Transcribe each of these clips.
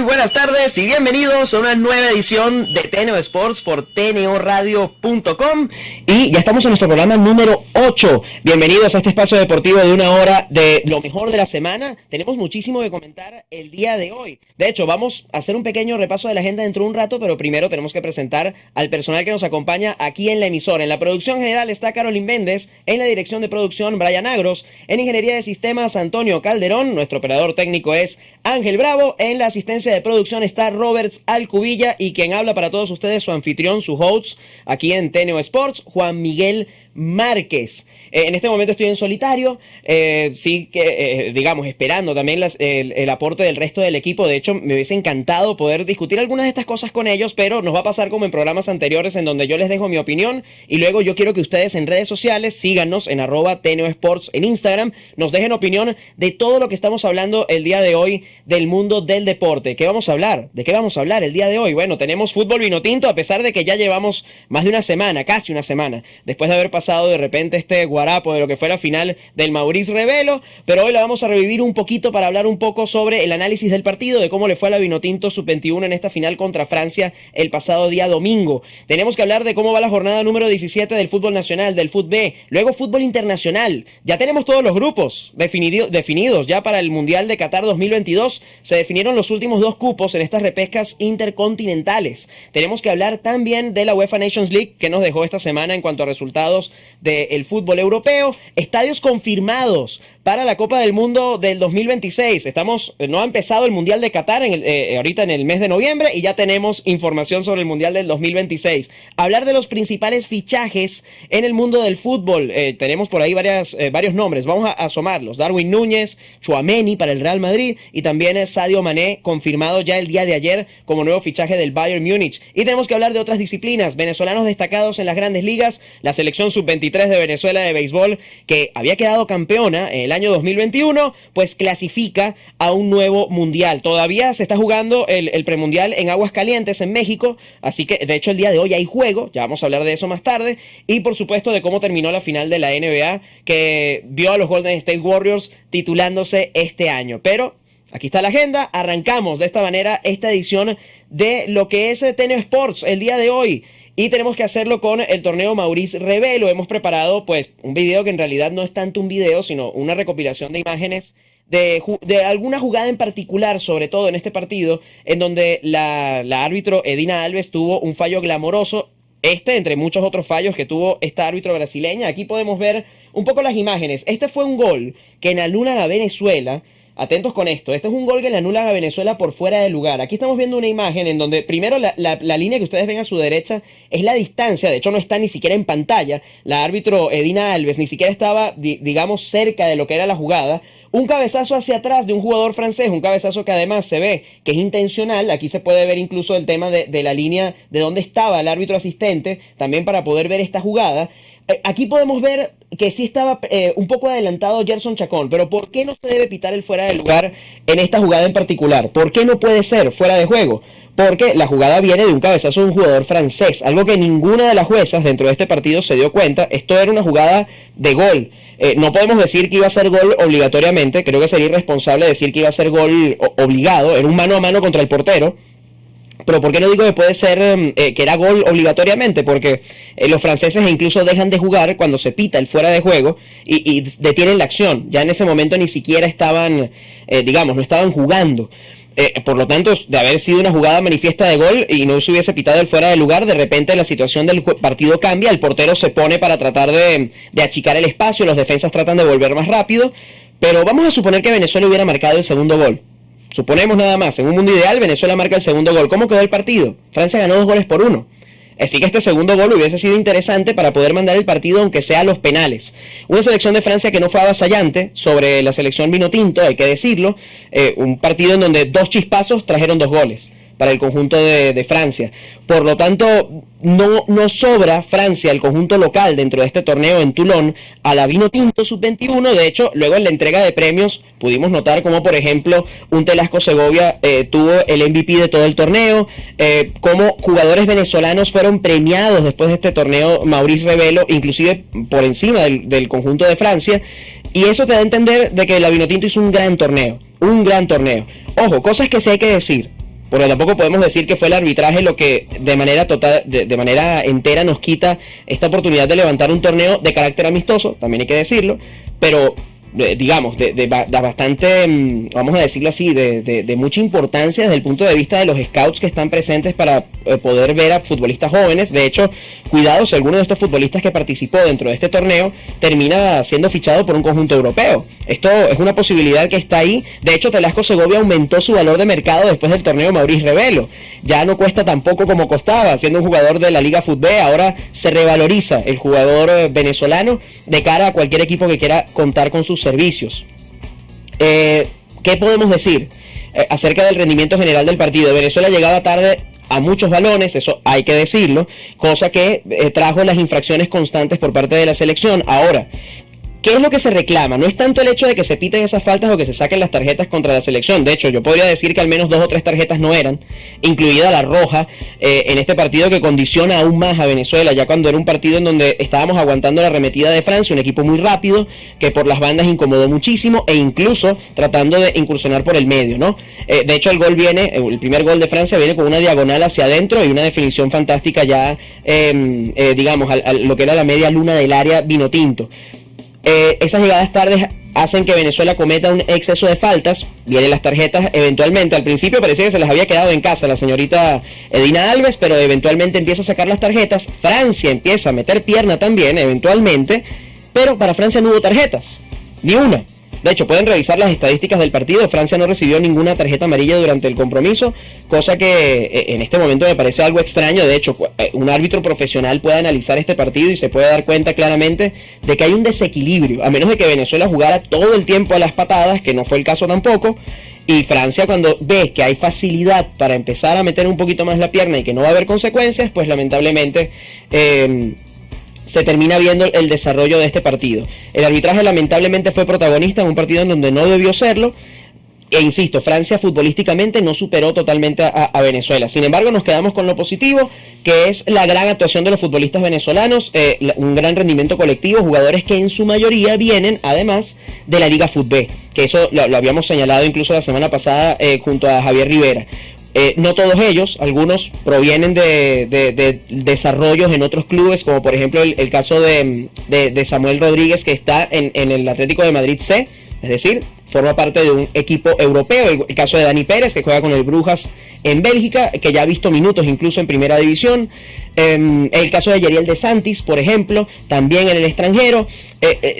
Buenas tardes y bienvenidos a una nueva edición de TNO Sports por tnoradio.com y ya estamos en nuestro programa número 8. Bienvenidos a este espacio deportivo de una hora de lo mejor de la semana. Tenemos muchísimo que comentar el día de hoy. De hecho, vamos a hacer un pequeño repaso de la agenda dentro de un rato, pero primero tenemos que presentar al personal que nos acompaña aquí en la emisora. En la producción general está Carolyn Méndez, en la dirección de producción Brian Agros, en ingeniería de sistemas Antonio Calderón, nuestro operador técnico es Ángel Bravo, en la asistencia de producción está Roberts Alcubilla y quien habla para todos ustedes, su anfitrión, su host, aquí en TNO Sports, Juan Miguel Márquez. En este momento estoy en solitario, digamos, esperando también el aporte del resto del equipo. De hecho, me hubiese encantado poder discutir algunas de estas cosas con ellos, pero nos va a pasar como en programas anteriores en donde yo les dejo mi opinión y luego yo quiero que ustedes en redes sociales síganos en @TNOsports en Instagram, nos dejen opinión de todo lo que estamos hablando el día de hoy del mundo del deporte. ¿Qué vamos a hablar? ¿De qué vamos a hablar el día de hoy? Bueno, tenemos fútbol vinotinto a pesar de que ya llevamos más de una semana, casi una semana, después de haber pasado de repente este guarapo de lo que fue la final del Maurice Revelo, pero hoy la vamos a revivir un poquito para hablar un poco sobre el análisis del partido, de cómo le fue a la Vinotinto Sub-21 en esta final contra Francia el pasado día domingo. Tenemos que hablar de cómo va la jornada número 17 del fútbol nacional, del fútbol B, luego fútbol internacional. Ya tenemos todos los grupos definidos ya para el Mundial de Qatar 2022. Se definieron los últimos 2 cupos en estas repescas intercontinentales. Tenemos que hablar también de la UEFA Nations League que nos dejó esta semana en cuanto a resultados del fútbol europeo, estadios confirmados para la Copa del Mundo del 2026. No ha empezado el Mundial de Qatar ahorita en el mes de noviembre y ya tenemos información sobre el Mundial del 2026. Hablar de los principales fichajes en el mundo del fútbol. Tenemos por ahí varios nombres. Vamos a asomarlos. Darwin Núñez, Tchouaméni para el Real Madrid y también Sadio Mané, confirmado ya el día de ayer como nuevo fichaje del Bayern Múnich. Y tenemos que hablar de otras disciplinas. Venezolanos destacados en las grandes ligas. La selección sub-23 de Venezuela de béisbol, que había quedado campeona en el año 2021, pues clasifica a un nuevo mundial. Todavía se está jugando el premundial en Aguas Calientes en México, así que de hecho el día de hoy hay juego, ya vamos a hablar de eso más tarde, y por supuesto de cómo terminó la final de la NBA, que vio a los Golden State Warriors titulándose este año. Pero aquí está la agenda, arrancamos de esta manera esta edición de lo que es TNO Sports el día de hoy. Y tenemos que hacerlo con el torneo Maurice Revelo. Hemos preparado pues un video que en realidad no es tanto un video, sino una recopilación de imágenes de alguna jugada en particular, sobre todo en este partido, en donde la árbitro Edina Alves tuvo un fallo clamoroso. Entre muchos otros fallos que tuvo esta árbitro brasileña. Aquí podemos ver un poco las imágenes. Este fue un gol que anula a Venezuela. Atentos con esto, este es un gol que le anula a Venezuela por fuera de lugar. Aquí estamos viendo una imagen en donde primero la línea que ustedes ven a su derecha es la distancia, de hecho no está ni siquiera en pantalla. La árbitro Edina Alves ni siquiera estaba, digamos, cerca de lo que era la jugada. Un cabezazo hacia atrás de un jugador francés, un cabezazo que además se ve que es intencional. Aquí se puede ver incluso el tema de la línea de donde estaba el árbitro asistente, también para poder ver esta jugada. Aquí podemos ver que sí estaba un poco adelantado Gerson Chacón, pero ¿por qué no se debe pitar el fuera de lugar en esta jugada en particular? ¿Por qué no puede ser fuera de juego? Porque la jugada viene de un cabezazo de un jugador francés, algo que ninguna de las juezas dentro de este partido se dio cuenta. Esto era una jugada de gol. No podemos decir que iba a ser gol obligatoriamente, creo que sería irresponsable decir que iba a ser gol obligado, era un mano a mano contra el portero. Pero ¿por qué no digo que puede ser que era gol obligatoriamente? Porque los franceses incluso dejan de jugar cuando se pita el fuera de juego y detienen la acción. Ya en ese momento ni siquiera estaban, no estaban jugando. Por lo tanto, de haber sido una jugada manifiesta de gol y no se hubiese pitado el fuera de lugar, de repente la situación del partido cambia, el portero se pone para tratar de achicar el espacio, los defensas tratan de volver más rápido, pero vamos a suponer que Venezuela hubiera marcado el segundo gol. Suponemos nada más, en un mundo ideal Venezuela marca el segundo gol. ¿Cómo quedó el partido? Francia ganó 2-1. Así que este segundo gol hubiese sido interesante para poder mandar el partido aunque sea a los penales. Una selección de Francia que no fue avasallante sobre la selección vinotinto, hay que decirlo. Un partido en donde 2 chispazos trajeron 2 goles para el conjunto de Francia. Por lo tanto, no sobra Francia, el conjunto local dentro de este torneo en Toulon, a la Vinotinto Sub-21. De hecho, luego en la entrega de premios pudimos notar como, por ejemplo, un Telasco Segovia tuvo el MVP de todo el torneo, como jugadores venezolanos fueron premiados después de este torneo, Maurice Revelo, inclusive por encima del conjunto de Francia, y eso te da a entender de que la Vinotinto hizo un gran torneo. Ojo, cosas que sí hay que decir, porque tampoco podemos decir que fue el arbitraje lo que de manera total, de manera entera nos quita esta oportunidad de levantar un torneo de carácter amistoso, también hay que decirlo, pero digamos, de bastante, vamos a decirlo así, de mucha importancia desde el punto de vista de los scouts que están presentes para poder ver a futbolistas jóvenes. De hecho, cuidado si alguno de estos futbolistas que participó dentro de este torneo termina siendo fichado por un conjunto europeo. Esto es una posibilidad que está ahí. De hecho, Telasco Segovia aumentó su valor de mercado después del torneo Maurice Revelo. Ya no cuesta tampoco como costaba, siendo un jugador de la Liga Fútbol. Ahora se revaloriza el jugador venezolano de cara a cualquier equipo que quiera contar con sus servicios. ¿Qué podemos decir acerca del rendimiento general del partido? Venezuela llegaba tarde a muchos balones, eso hay que decirlo, cosa que trajo las infracciones constantes por parte de la selección. Ahora, ¿qué es lo que se reclama? No es tanto el hecho de que se piten esas faltas o que se saquen las tarjetas contra la selección. De hecho, yo podría decir que al menos 2 o 3 tarjetas no eran, incluida la roja, en este partido que condiciona aún más a Venezuela, ya cuando era un partido en donde estábamos aguantando la arremetida de Francia, un equipo muy rápido, que por las bandas incomodó muchísimo, e incluso tratando de incursionar por el medio, ¿no? De hecho, el primer gol de Francia viene con una diagonal hacia adentro y una definición fantástica ya, digamos, a lo que era la media luna del área vinotinto. Esas llegadas tardes hacen que Venezuela cometa un exceso de faltas. Vienen las tarjetas eventualmente. Al principio parecía que se las había quedado en casa la señorita Edina Alves, pero eventualmente empieza a sacar las tarjetas. Francia empieza a meter pierna también eventualmente, pero para Francia no hubo tarjetas, ni una. De hecho, pueden revisar las estadísticas del partido. Francia no recibió ninguna tarjeta amarilla durante el compromiso, cosa que en este momento me parece algo extraño. De hecho, un árbitro profesional puede analizar este partido y se puede dar cuenta claramente de que hay un desequilibrio, a menos de que Venezuela jugara todo el tiempo a las patadas, que no fue el caso tampoco. Y Francia, cuando ve que hay facilidad para empezar a meter un poquito más la pierna y que no va a haber consecuencias, pues lamentablemente se termina viendo el desarrollo de este partido. El arbitraje lamentablemente fue protagonista en un partido en donde no debió serlo. E insisto, Francia futbolísticamente no superó totalmente a Venezuela. Sin embargo, nos quedamos con lo positivo, que es la gran actuación de los futbolistas venezolanos, un gran rendimiento colectivo, jugadores que en su mayoría vienen además de la Liga Fútbol, que eso lo habíamos señalado incluso la semana pasada junto a Javier Rivera. No todos ellos, algunos provienen de desarrollos en otros clubes, como por ejemplo el caso de Samuel Rodríguez, que está en el Atlético de Madrid C, es decir, forma parte de un equipo europeo. El caso de Dani Pérez, que juega con el Brujas en Bélgica, que ya ha visto minutos incluso en primera división. El caso de Yeriel de Santis, por ejemplo, también en el extranjero.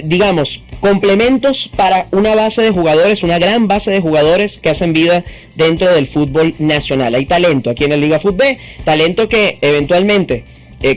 Digamos, complementos para una base de jugadores, una gran base de jugadores que hacen vida dentro del fútbol nacional. Hay talento aquí en la Liga Fútbol, talento que eventualmente,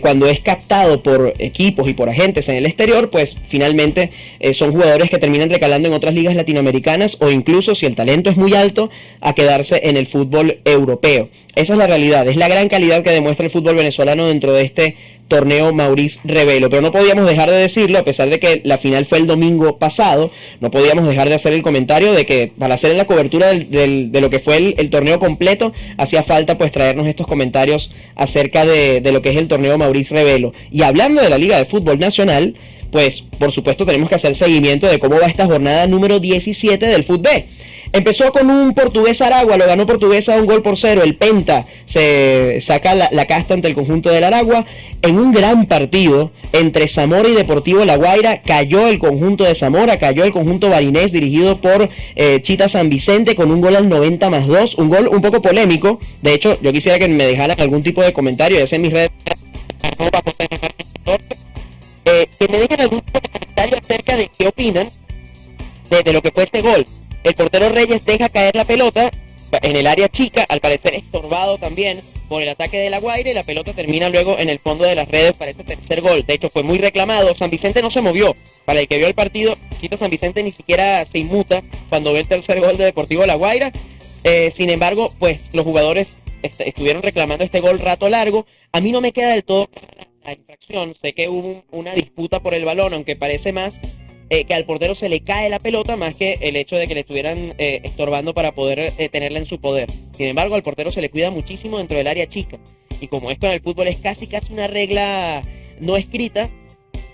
cuando es captado por equipos y por agentes en el exterior, pues finalmente son jugadores que terminan recalando en otras ligas latinoamericanas, o incluso, si el talento es muy alto, a quedarse en el fútbol europeo. Esa es la realidad, es la gran calidad que demuestra el fútbol venezolano dentro de este torneo Maurice Revelo. Pero no podíamos dejar de decirlo, a pesar de que la final fue el domingo pasado, no podíamos dejar de hacer el comentario de que para hacer la cobertura de lo que fue el torneo completo, hacía falta pues traernos estos comentarios acerca de lo que es el torneo Maurice Revelo. Y hablando de la Liga de Fútbol Nacional, pues por supuesto tenemos que hacer seguimiento de cómo va esta jornada número 17 del fútbol. Empezó con un Portugués Aragua, lo ganó Portuguesa 1-0. El Penta se saca la casta ante el conjunto del Aragua. En un gran partido entre Zamora y Deportivo La Guaira, cayó el conjunto de Zamora, cayó el conjunto barinés dirigido por Chita San Vicente con un gol al 90+2. Un gol un poco polémico. De hecho, yo quisiera que me dejaran algún tipo de comentario, ya sea en mis redes, que me dejen algún tipo de comentario acerca de qué opinan de lo que fue este gol. El portero Reyes deja caer la pelota en el área chica, al parecer estorbado también por el ataque de La Guaira, y la pelota termina luego en el fondo de las redes para este tercer gol. De hecho, fue muy reclamado. San Vicente no se movió. Para el que vio el partido, Chito San Vicente ni siquiera se inmuta cuando ve el tercer gol de Deportivo La Guaira. Sin embargo, pues los jugadores estuvieron reclamando este gol rato largo. A mí no me queda del todo la infracción. Sé que hubo una disputa por el balón, aunque parece más que al portero se le cae la pelota más que el hecho de que le estuvieran estorbando para poder tenerla en su poder. Sin embargo, al portero se le cuida muchísimo dentro del área chica. Y como esto en el fútbol es casi una regla no escrita,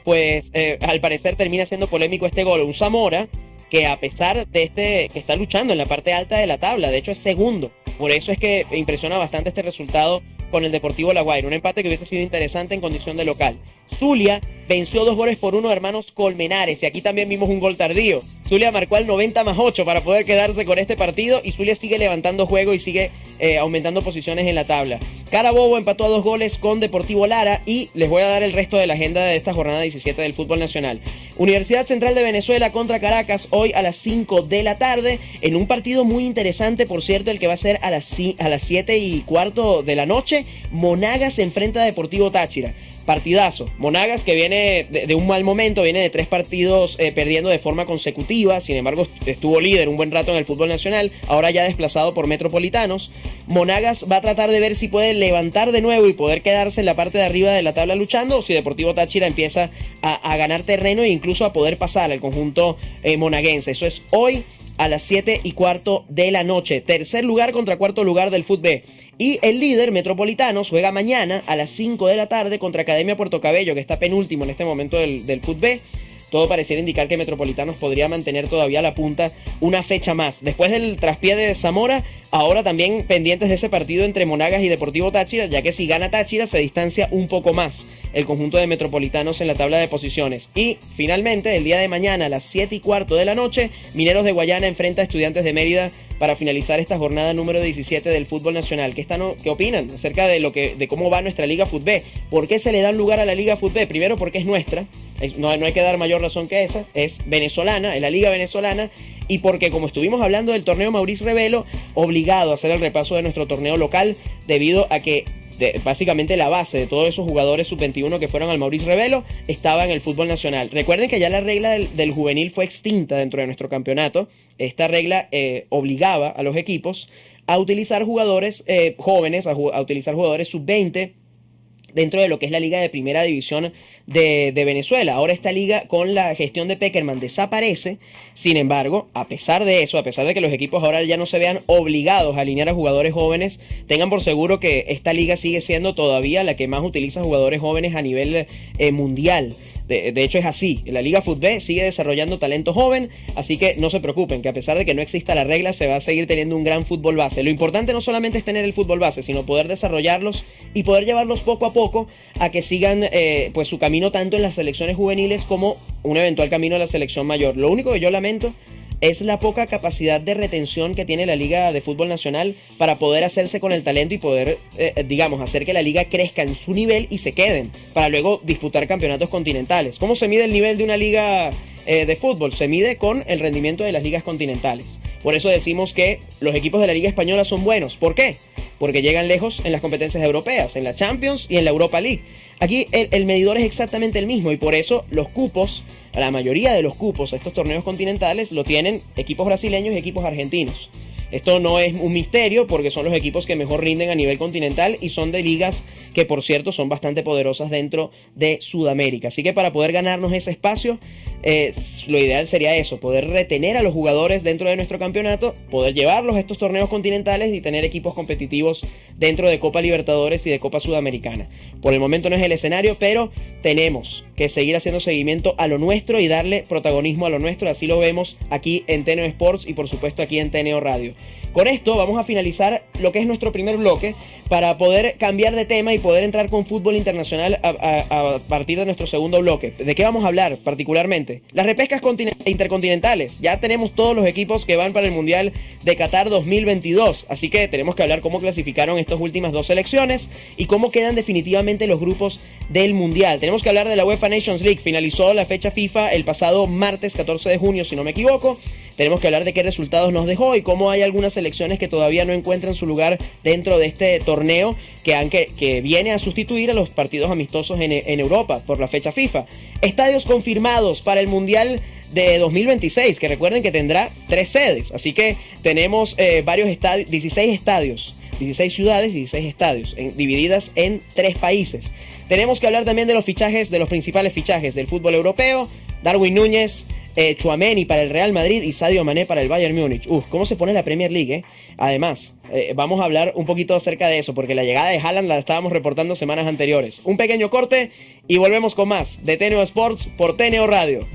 pues al parecer termina siendo polémico este gol. Un Zamora que, a pesar de que está luchando en la parte alta de la tabla, de hecho es segundo. Por eso es que impresiona bastante este resultado con el Deportivo La Guaira. Un empate que hubiese sido interesante en condición de local. Zulia venció 2-1 a Hermanos Colmenares, y aquí también vimos un gol tardío. Zulia marcó al 90+8 para poder quedarse con este partido, y Zulia sigue levantando juego y sigue aumentando posiciones en la tabla. Carabobo empató a 2 goles con Deportivo Lara, y les voy a dar el resto de la agenda de esta jornada 17 del fútbol nacional. Universidad Central de Venezuela contra Caracas hoy a las 5 de la tarde, en un partido muy interesante, por cierto, el que va a ser a las 7:15 de la noche. Monagas se enfrenta a Deportivo Táchira. Partidazo. Monagas, que viene de un mal momento, viene de 3 partidos perdiendo de forma consecutiva. Sin embargo, estuvo líder un buen rato en el fútbol nacional, ahora ya desplazado por Metropolitanos. Monagas va a tratar de ver si puede levantar de nuevo y poder quedarse en la parte de arriba de la tabla luchando, o si Deportivo Táchira empieza a ganar terreno e incluso a poder pasar al conjunto monaguense. Eso es hoy a las 7:15 de la noche. Tercer lugar contra cuarto lugar del Fut B. Y el líder, Metropolitanos, juega mañana a las 5 de la tarde contra Academia Puerto Cabello, que está penúltimo en este momento del Fut B. Todo pareciera indicar que Metropolitanos podría mantener todavía la punta una fecha más. Después del traspié de Zamora, ahora también pendientes de ese partido entre Monagas y Deportivo Táchira, ya que si gana Táchira se distancia un poco más el conjunto de Metropolitanos en la tabla de posiciones. Y finalmente, el día de mañana a las 7:15 de la noche, Mineros de Guayana enfrenta a Estudiantes de Mérida para finalizar esta jornada número 17 del fútbol nacional. ¿Qué opinan acerca de cómo va nuestra Liga Fut B? ¿Por qué se le da lugar a la Liga Fut B? Primero, porque es nuestra. No hay que dar mayor razón que esa. Es venezolana, es la Liga venezolana. Y porque, como estuvimos hablando del torneo Maurice Revelo, obligado a hacer el repaso de nuestro torneo local, debido a que básicamente la base de todos esos jugadores sub-21 que fueron al Maurice Revelo estaba en el fútbol nacional. Recuerden que ya la regla del juvenil fue extinta dentro de nuestro campeonato. Esta regla obligaba a los equipos a utilizar jugadores jóvenes, a utilizar jugadores sub-20 dentro de lo que es la liga de primera división de Venezuela. Ahora esta liga, con la gestión de Peckerman, desaparece. Sin embargo, a pesar de eso, a pesar de que los equipos ahora ya no se vean obligados a alinear a jugadores jóvenes, tengan por seguro que esta liga sigue siendo todavía la que más utiliza jugadores jóvenes a nivel mundial. De hecho es así, la Liga Fut B sigue desarrollando talento joven, así que no se preocupen, que a pesar de que no exista la regla, se va a seguir teniendo un gran fútbol base. Lo importante no solamente es tener el fútbol base, sino poder desarrollarlos y poder llevarlos poco a poco a que sigan pues su camino tanto en las selecciones juveniles como un eventual camino a la selección mayor. Lo único que yo lamento es la poca capacidad de retención que tiene la Liga de Fútbol Nacional para poder hacerse con el talento y poder, hacer que la liga crezca en su nivel y se queden, para luego disputar campeonatos continentales. ¿Cómo se mide el nivel de una liga de fútbol? Se mide con el rendimiento de las ligas continentales. Por eso decimos que los equipos de la Liga Española son buenos. ¿Por qué? Porque llegan lejos en las competencias europeas, en la Champions y en la Europa League. Aquí el medidor es exactamente el mismo, y por eso los cupos, la mayoría de los cupos a estos torneos continentales lo tienen equipos brasileños y equipos argentinos. Esto no es un misterio, porque son los equipos que mejor rinden a nivel continental y son de ligas que, por cierto, son bastante poderosas dentro de Sudamérica. Así que para poder ganarnos ese espacio, lo ideal sería eso, poder retener a los jugadores dentro de nuestro campeonato, poder llevarlos a estos torneos continentales y tener equipos competitivos dentro de Copa Libertadores y de Copa Sudamericana. Por el momento no es el escenario, pero tenemos que seguir haciendo seguimiento a lo nuestro y darle protagonismo a lo nuestro. Así lo vemos aquí en TNO Sports y por supuesto aquí en TNO Radio. Con esto vamos a finalizar lo que es nuestro primer bloque para poder cambiar de tema y poder entrar con fútbol internacional a partir de nuestro segundo bloque. ¿De qué vamos a hablar particularmente? Las repescas intercontinentales. Ya tenemos todos los equipos que van para el Mundial de Qatar 2022. Así que tenemos que hablar cómo clasificaron estas últimas dos selecciones y cómo quedan definitivamente los grupos del Mundial. Tenemos que hablar de la UEFA Nations League. Finalizó la fecha FIFA el pasado martes 14 de junio, si no me equivoco. Tenemos que hablar de qué resultados nos dejó y cómo hay algunas selecciones que todavía no encuentran su lugar dentro de este torneo que viene a sustituir a los partidos amistosos en Europa por la fecha FIFA. Estadios confirmados para el Mundial de 2026, que recuerden que tendrá 3 sedes. Así que tenemos varios estadios, 16 estadios, 16 ciudades, 16 estadios, divididas en 3 países. Tenemos que hablar también de los fichajes, de los principales fichajes del fútbol europeo. Darwin Núñez, Tchouaméni para el Real Madrid y Sadio Mané para el Bayern Múnich. ¿Cómo se pone la Premier League? Además, vamos a hablar un poquito acerca de eso, porque la llegada de Haaland la estábamos reportando semanas anteriores. Un pequeño corte y volvemos con más de TNO Sports por TNO Radio.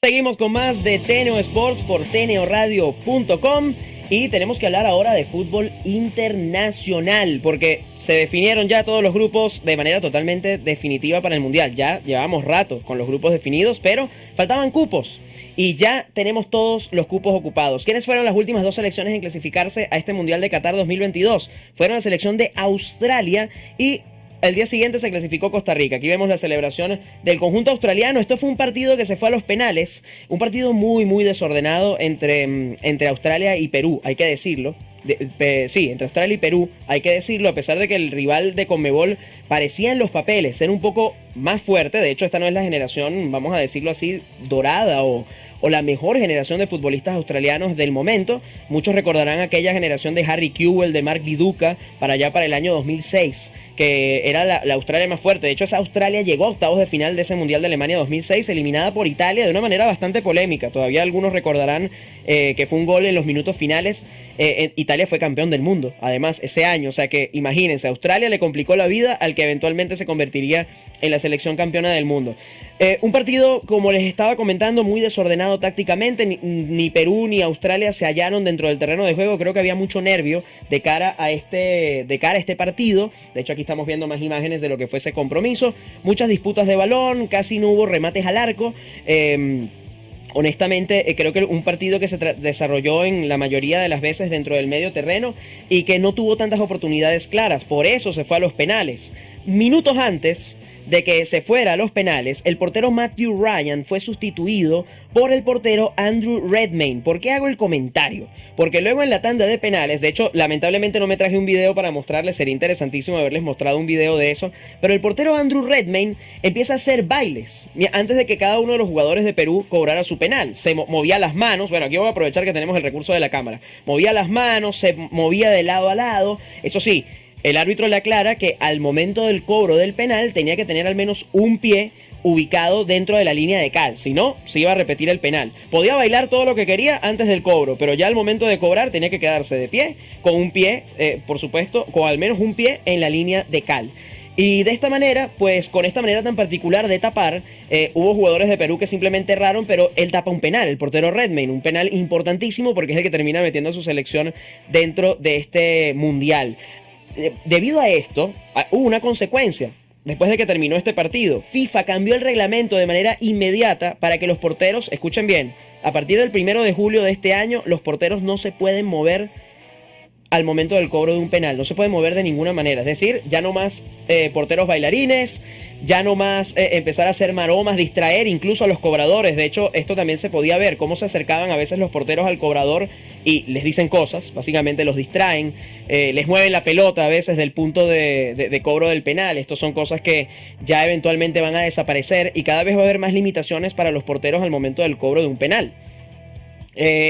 Seguimos con más de TNO Sports por tnoradio.com y tenemos que hablar ahora de fútbol internacional porque se definieron ya todos los grupos de manera totalmente definitiva para el Mundial. Ya llevamos rato con los grupos definidos, pero faltaban cupos y ya tenemos todos los cupos ocupados. ¿Quiénes fueron las últimas 2 selecciones en clasificarse a este Mundial de Qatar 2022? Fueron la selección de Australia y el día siguiente se clasificó Costa Rica. Aquí vemos la celebración del conjunto australiano. Esto fue un partido que se fue a los penales. Un partido muy desordenado entre Australia y Perú, hay que decirlo. Sí, entre Australia y Perú, hay que decirlo, a pesar de que el rival de Conmebol parecía en los papeles ser un poco más fuerte. De hecho, esta no es la generación, vamos a decirlo así, dorada o la mejor generación de futbolistas australianos del momento. Muchos recordarán aquella generación de Harry Kewell, de Mark Viduka, para allá para el año 2006, que era la Australia más fuerte. De hecho, esa Australia llegó a octavos de final de ese Mundial de Alemania 2006, eliminada por Italia de una manera bastante polémica. Todavía algunos recordarán que fue un gol en los minutos finales. Italia fue campeón del mundo, además, ese año. O sea que, imagínense, Australia le complicó la vida al que eventualmente se convertiría en la selección campeona del mundo. Un partido, como les estaba comentando, muy desordenado tácticamente. Ni Perú ni Australia se hallaron dentro del terreno de juego. Creo que había mucho nervio de cara a este partido. De hecho, aquí estamos viendo más imágenes de lo que fue ese compromiso. Muchas disputas de balón, casi no hubo remates al arco. Honestamente, creo que un partido que se desarrolló en la mayoría de las veces dentro del medio terreno y que no tuvo tantas oportunidades claras. Por eso se fue a los penales. Minutos antes de que se fuera a los penales, el portero Matthew Ryan fue sustituido por el portero Andrew Redmayne. ¿Por qué hago el comentario? Porque luego en la tanda de penales, de hecho, lamentablemente no me traje un video para mostrarles, sería interesantísimo haberles mostrado un video de eso, pero el portero Andrew Redmayne empieza a hacer bailes antes de que cada uno de los jugadores de Perú cobrara su penal. Se movía las manos, bueno, aquí voy a aprovechar que tenemos el recurso de la cámara, movía las manos, se movía de lado a lado. Eso sí, el árbitro le aclara que al momento del cobro del penal tenía que tener al menos un pie ubicado dentro de la línea de cal, si no, se iba a repetir el penal. Podía bailar todo lo que quería antes del cobro, pero ya al momento de cobrar tenía que quedarse de pie, con un pie, por supuesto, con al menos un pie en la línea de cal. Y de esta manera, pues con esta manera tan particular de tapar, hubo jugadores de Perú que simplemente erraron, pero él tapa un penal, el portero Redmayne, un penal importantísimo porque es el que termina metiendo a su selección dentro de este mundial. Debido a esto, hubo una consecuencia. Después de que terminó este partido, FIFA cambió el reglamento de manera inmediata para que los porteros, escuchen bien, a partir del 1 de julio de este año, los porteros no se pueden mover al momento del cobro de un penal, no se pueden mover de ninguna manera. Es decir, ya no más porteros bailarines, ya no más empezar a hacer maromas, distraer incluso a los cobradores. De hecho, esto también se podía ver, cómo se acercaban a veces los porteros al cobrador y les dicen cosas, básicamente los distraen, les mueven la pelota a veces del punto de cobro del penal. Estos son cosas que ya eventualmente van a desaparecer y cada vez va a haber más limitaciones para los porteros al momento del cobro de un penal.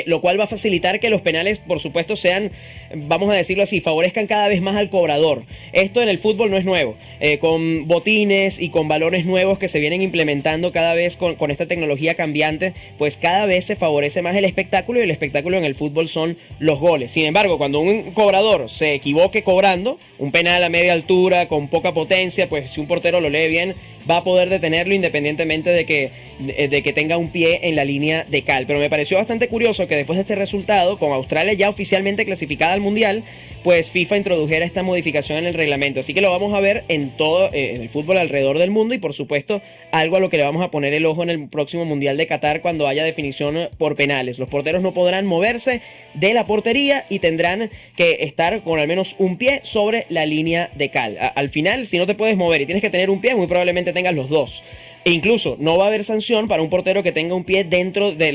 Lo cual va a facilitar que los penales, por supuesto, sean, vamos a decirlo así, favorezcan cada vez más al cobrador. Esto en el fútbol no es nuevo. Con botines y con balones nuevos que se vienen implementando cada vez con esta tecnología cambiante, pues cada vez se favorece más el espectáculo, y el espectáculo en el fútbol son los goles. Sin embargo, cuando un cobrador se equivoque cobrando un penal a media altura, con poca potencia, pues si un portero lo lee bien, va a poder detenerlo independientemente de que tenga un pie en la línea de cal. Pero me pareció bastante curioso que después de este resultado, con Australia ya oficialmente clasificada al Mundial, pues FIFA introdujera esta modificación en el reglamento. Así que lo vamos a ver en todo en el fútbol alrededor del mundo, y por supuesto algo a lo que le vamos a poner el ojo en el próximo Mundial de Qatar, cuando haya definición por penales. Los porteros no podrán moverse de la portería y tendrán que estar con al menos un pie sobre la línea de cal. Al final, si no te puedes mover y tienes que tener un pie, muy probablemente tengas los dos. E incluso no va a haber sanción para un portero que tenga un pie dentro de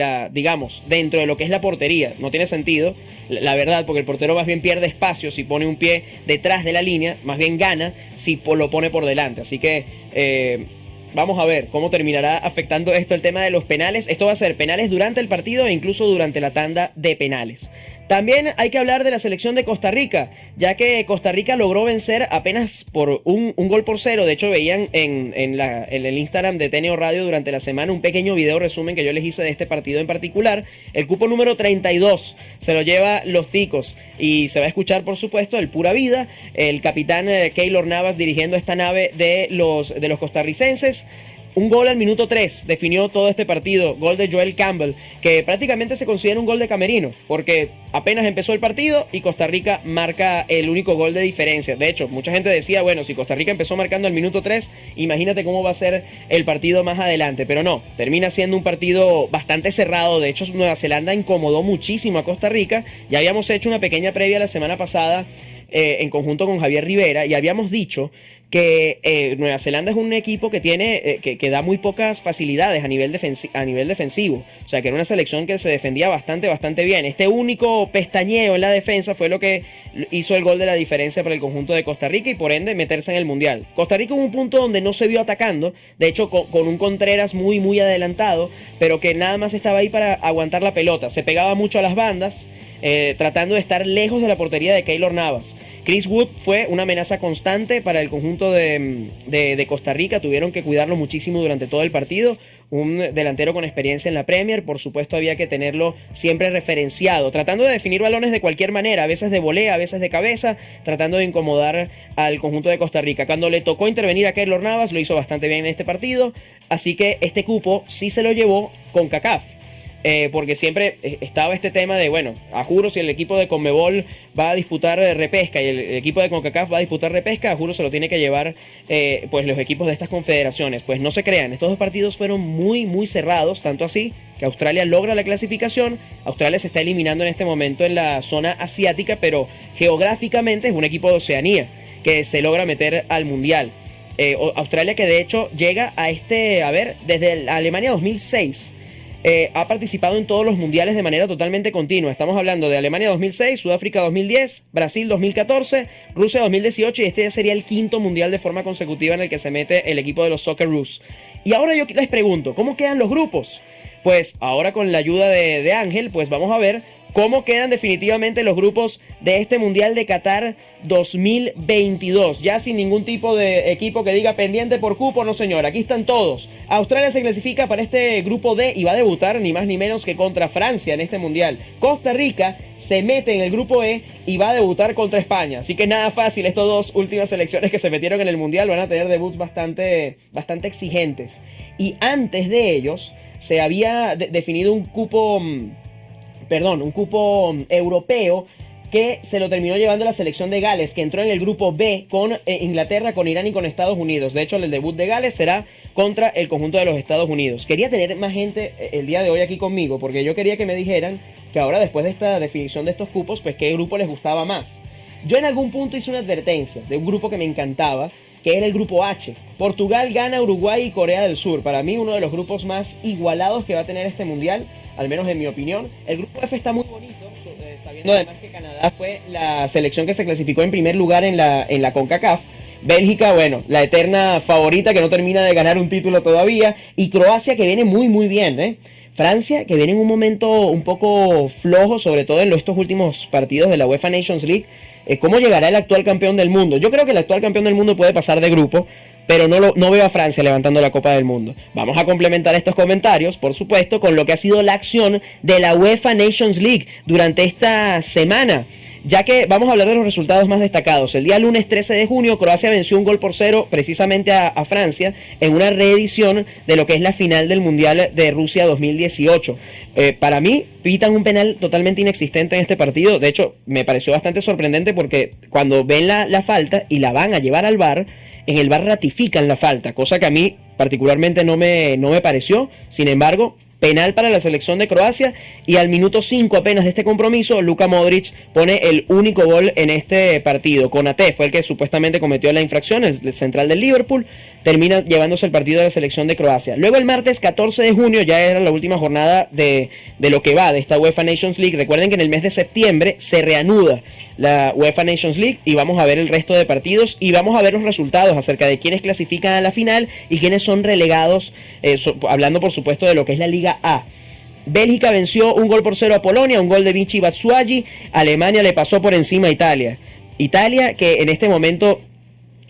dentro de lo que es la portería. No tiene sentido, la verdad, porque el portero más bien pierde espacio si pone un pie detrás de la línea, más bien gana si lo pone por delante. Así que vamos a ver cómo terminará afectando esto el tema de los penales. Esto va a ser penales durante el partido e incluso durante la tanda de penales. También hay que hablar de la selección de Costa Rica, ya que Costa Rica logró vencer apenas por un gol por cero. De hecho, veían en el Instagram de Teneo Radio durante la semana un pequeño video resumen que yo les hice de este partido en particular. El cupo número 32 se lo lleva los ticos, y se va a escuchar, por supuesto, el pura vida, el capitán Keylor Navas dirigiendo esta nave de los costarricenses. Un gol al minuto 3 definió todo este partido, gol de Joel Campbell, que prácticamente se considera un gol de camerino, porque apenas empezó el partido y Costa Rica marca el único gol de diferencia. De hecho, mucha gente decía, bueno, si Costa Rica empezó marcando al minuto 3, imagínate cómo va a ser el partido más adelante. Pero no, termina siendo un partido bastante cerrado. De hecho, Nueva Zelanda incomodó muchísimo a Costa Rica. Ya habíamos hecho una pequeña previa la semana pasada en conjunto con Javier Rivera, y habíamos dicho que Nueva Zelanda es un equipo que tiene que da muy pocas facilidades a nivel defensivo. O sea, que era una selección que se defendía bastante bien. Este único pestañeo en la defensa fue lo que hizo el gol de la diferencia para el conjunto de Costa Rica, y por ende meterse en el Mundial. Costa Rica hubo un punto donde no se vio atacando, de hecho con un Contreras muy adelantado, pero que nada más estaba ahí para aguantar la pelota. Se pegaba mucho a las bandas, tratando de estar lejos de la portería de Keylor Navas. Chris Wood fue una amenaza constante para el conjunto de Costa Rica. Tuvieron que cuidarlo muchísimo durante todo el partido. Un delantero con experiencia en la Premier, por supuesto había que tenerlo siempre referenciado, tratando de definir balones de cualquier manera, a veces de volea, a veces de cabeza, tratando de incomodar al conjunto de Costa Rica. Cuando le tocó intervenir a Keylor Navas, lo hizo bastante bien en este partido, así que este cupo sí se lo llevó CONCACAF. Porque siempre estaba este tema de, bueno, a juro si el equipo de Conmebol va a disputar repesca y el equipo de CONCACAF va a disputar repesca, a juro se lo tiene que llevar pues los equipos de estas confederaciones. Pues no se crean, estos dos partidos fueron muy cerrados, tanto así que Australia logra la clasificación. Australia se está eliminando en este momento en la zona asiática, pero geográficamente es un equipo de Oceanía que se logra meter al Mundial. Australia, que de hecho llega a desde Alemania 2006, ha participado en todos los mundiales de manera totalmente continua. Estamos hablando de Alemania 2006, Sudáfrica 2010, Brasil 2014, Rusia 2018, y este ya sería el quinto mundial de forma consecutiva en el que se mete el equipo de los Socceroos. Y ahora yo les pregunto, ¿cómo quedan los grupos? Pues ahora, con la ayuda de Ángel, pues vamos a ver cómo quedan definitivamente los grupos de este Mundial de Qatar 2022. Ya sin ningún tipo de equipo que diga pendiente por cupo, no señor, aquí están todos. Australia se clasifica para este grupo D y va a debutar ni más ni menos que contra Francia en este Mundial. Costa Rica se mete en el grupo E y va a debutar contra España. Así que nada fácil, estas dos últimas selecciones que se metieron en el Mundial van a tener debuts bastante exigentes. Y antes de ellos se había definido un cupo europeo que se lo terminó llevando la selección de Gales, que entró en el grupo B con Inglaterra, con Irán y con Estados Unidos. De hecho, el debut de Gales será contra el conjunto de los Estados Unidos. Quería tener más gente el día de hoy aquí conmigo, porque yo quería que me dijeran que ahora, después de esta definición de estos cupos, pues qué grupo les gustaba más. Yo en algún punto hice una advertencia de un grupo que me encantaba, que era el grupo H. Portugal, Ghana, Uruguay y Corea del Sur. Para mí, uno de los grupos más igualados que va a tener este mundial. al menos en mi opinión. El grupo F está muy bonito, sabiendo además que Canadá fue la selección que se clasificó en primer lugar en la CONCACAF. Bélgica, bueno, la eterna favorita que no termina de ganar un título todavía. Y Croacia, que viene muy muy bien, ¿eh? Francia, que viene en un momento un poco flojo, sobre todo en estos últimos partidos de la UEFA Nations League. ¿Cómo llegará el actual campeón del mundo? Yo creo que el actual campeón del mundo puede pasar de grupo, pero no veo a Francia levantando la Copa del Mundo. Vamos a complementar estos comentarios, por supuesto, con lo que ha sido la acción de la UEFA Nations League durante esta semana, ya que vamos a hablar de los resultados más destacados. El día lunes 13 de junio, Croacia venció 1-0 precisamente a Francia en una reedición de lo que es la final del Mundial de Rusia 2018. Para mí, pitan un penal totalmente inexistente en este partido. De hecho, me pareció bastante sorprendente porque cuando ven la falta y la van a llevar al VAR, en el VAR ratifican la falta, cosa que a mí particularmente no me pareció. Sin embargo, penal para la selección de Croacia, y al minuto 5 apenas de este compromiso, Luka Modric pone el único gol en este partido. Konaté fue el que supuestamente cometió la infracción, el central del Liverpool, termina llevándose el partido de la selección de Croacia. Luego el martes 14 de junio, ya era la última jornada de lo que va de esta UEFA Nations League. Recuerden que en el mes de septiembre se reanuda la UEFA Nations League y vamos a ver el resto de partidos y vamos a ver los resultados acerca de quiénes clasifican a la final y quiénes son relegados, hablando por supuesto de lo que es la Liga A. Bélgica venció 1-0 a Polonia, un gol de Michy Batshuayi. Alemania le pasó por encima a Italia. Italia, que en este momento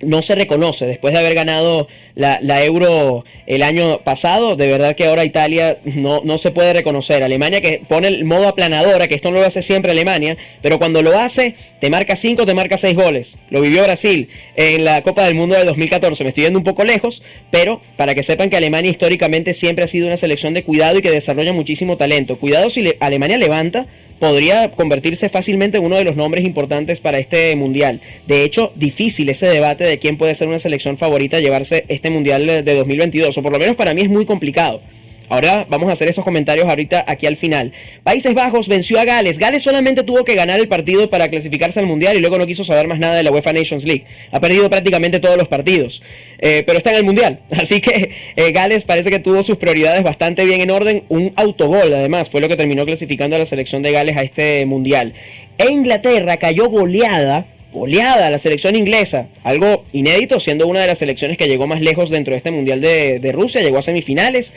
no se reconoce después de haber ganado la Euro el año pasado. De verdad que ahora Italia no se puede reconocer. Alemania, que pone el modo aplanadora, que esto no lo hace siempre Alemania, pero cuando lo hace te marca 5, te marca 6 goles. Lo vivió Brasil en la Copa del Mundo del 2014. Me estoy yendo un poco lejos, pero para que sepan que Alemania históricamente siempre ha sido una selección de cuidado y que desarrolla muchísimo talento. Cuidado, si Alemania levanta, podría convertirse fácilmente en uno de los nombres importantes para este mundial. De hecho, difícil ese debate de quién puede ser una selección favorita a llevarse este mundial de 2022, o por lo menos para mí es muy complicado. Ahora vamos a hacer estos comentarios ahorita aquí al final. Países Bajos venció a Gales. Gales solamente tuvo que ganar el partido para clasificarse al Mundial y luego no quiso saber más nada de la UEFA Nations League. Ha perdido prácticamente todos los partidos, pero está en el Mundial. Así que Gales parece que tuvo sus prioridades bastante bien en orden. Un autogol además fue lo que terminó clasificando a la selección de Gales a este Mundial. E Inglaterra cayó goleada a la selección inglesa, algo inédito, siendo una de las selecciones que llegó más lejos dentro de este Mundial de Rusia, llegó a semifinales.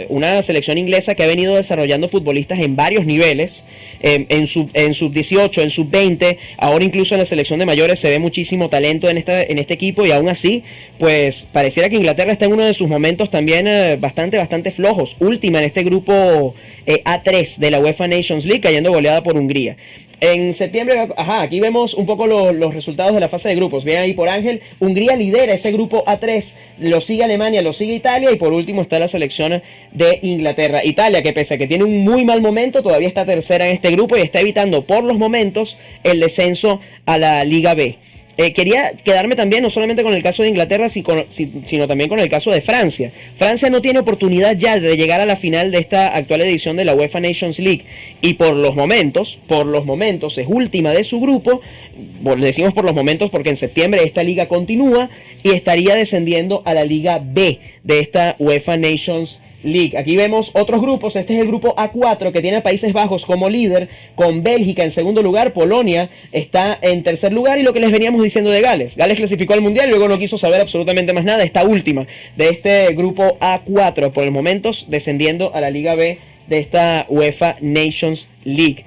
Una selección inglesa que ha venido desarrollando futbolistas en varios niveles, en sub-18, en sub-20, ahora incluso en la selección de mayores se ve muchísimo talento en este equipo, y aún así, pues pareciera que Inglaterra está en uno de sus momentos también bastante flojos, última en este grupo A3 de la UEFA Nations League, cayendo goleada por Hungría. En septiembre, aquí vemos un poco los resultados de la fase de grupos. Bien ahí por Ángel. Hungría lidera ese grupo A3. Lo sigue Alemania, lo sigue Italia. Y por último está la selección de Inglaterra. Italia, que pese a que tiene un muy mal momento, todavía está tercera en este grupo y está evitando por los momentos el descenso a la Liga B. Quería quedarme también no solamente con el caso de Inglaterra, sino también con el caso de Francia. Francia no tiene oportunidad ya de llegar a la final de esta actual edición de la UEFA Nations League, y por los momentos es última de su grupo. Decimos por los momentos porque en septiembre esta liga continúa y estaría descendiendo a la Liga B de esta UEFA Nations League. Aquí vemos otros grupos. Este es el grupo A4, que tiene a Países Bajos como líder, con Bélgica en segundo lugar. Polonia está en tercer lugar, y lo que les veníamos diciendo de Gales. Gales clasificó al Mundial y luego no quiso saber absolutamente más nada. Esta última de este grupo A4, por el momento descendiendo a la Liga B de esta UEFA Nations League.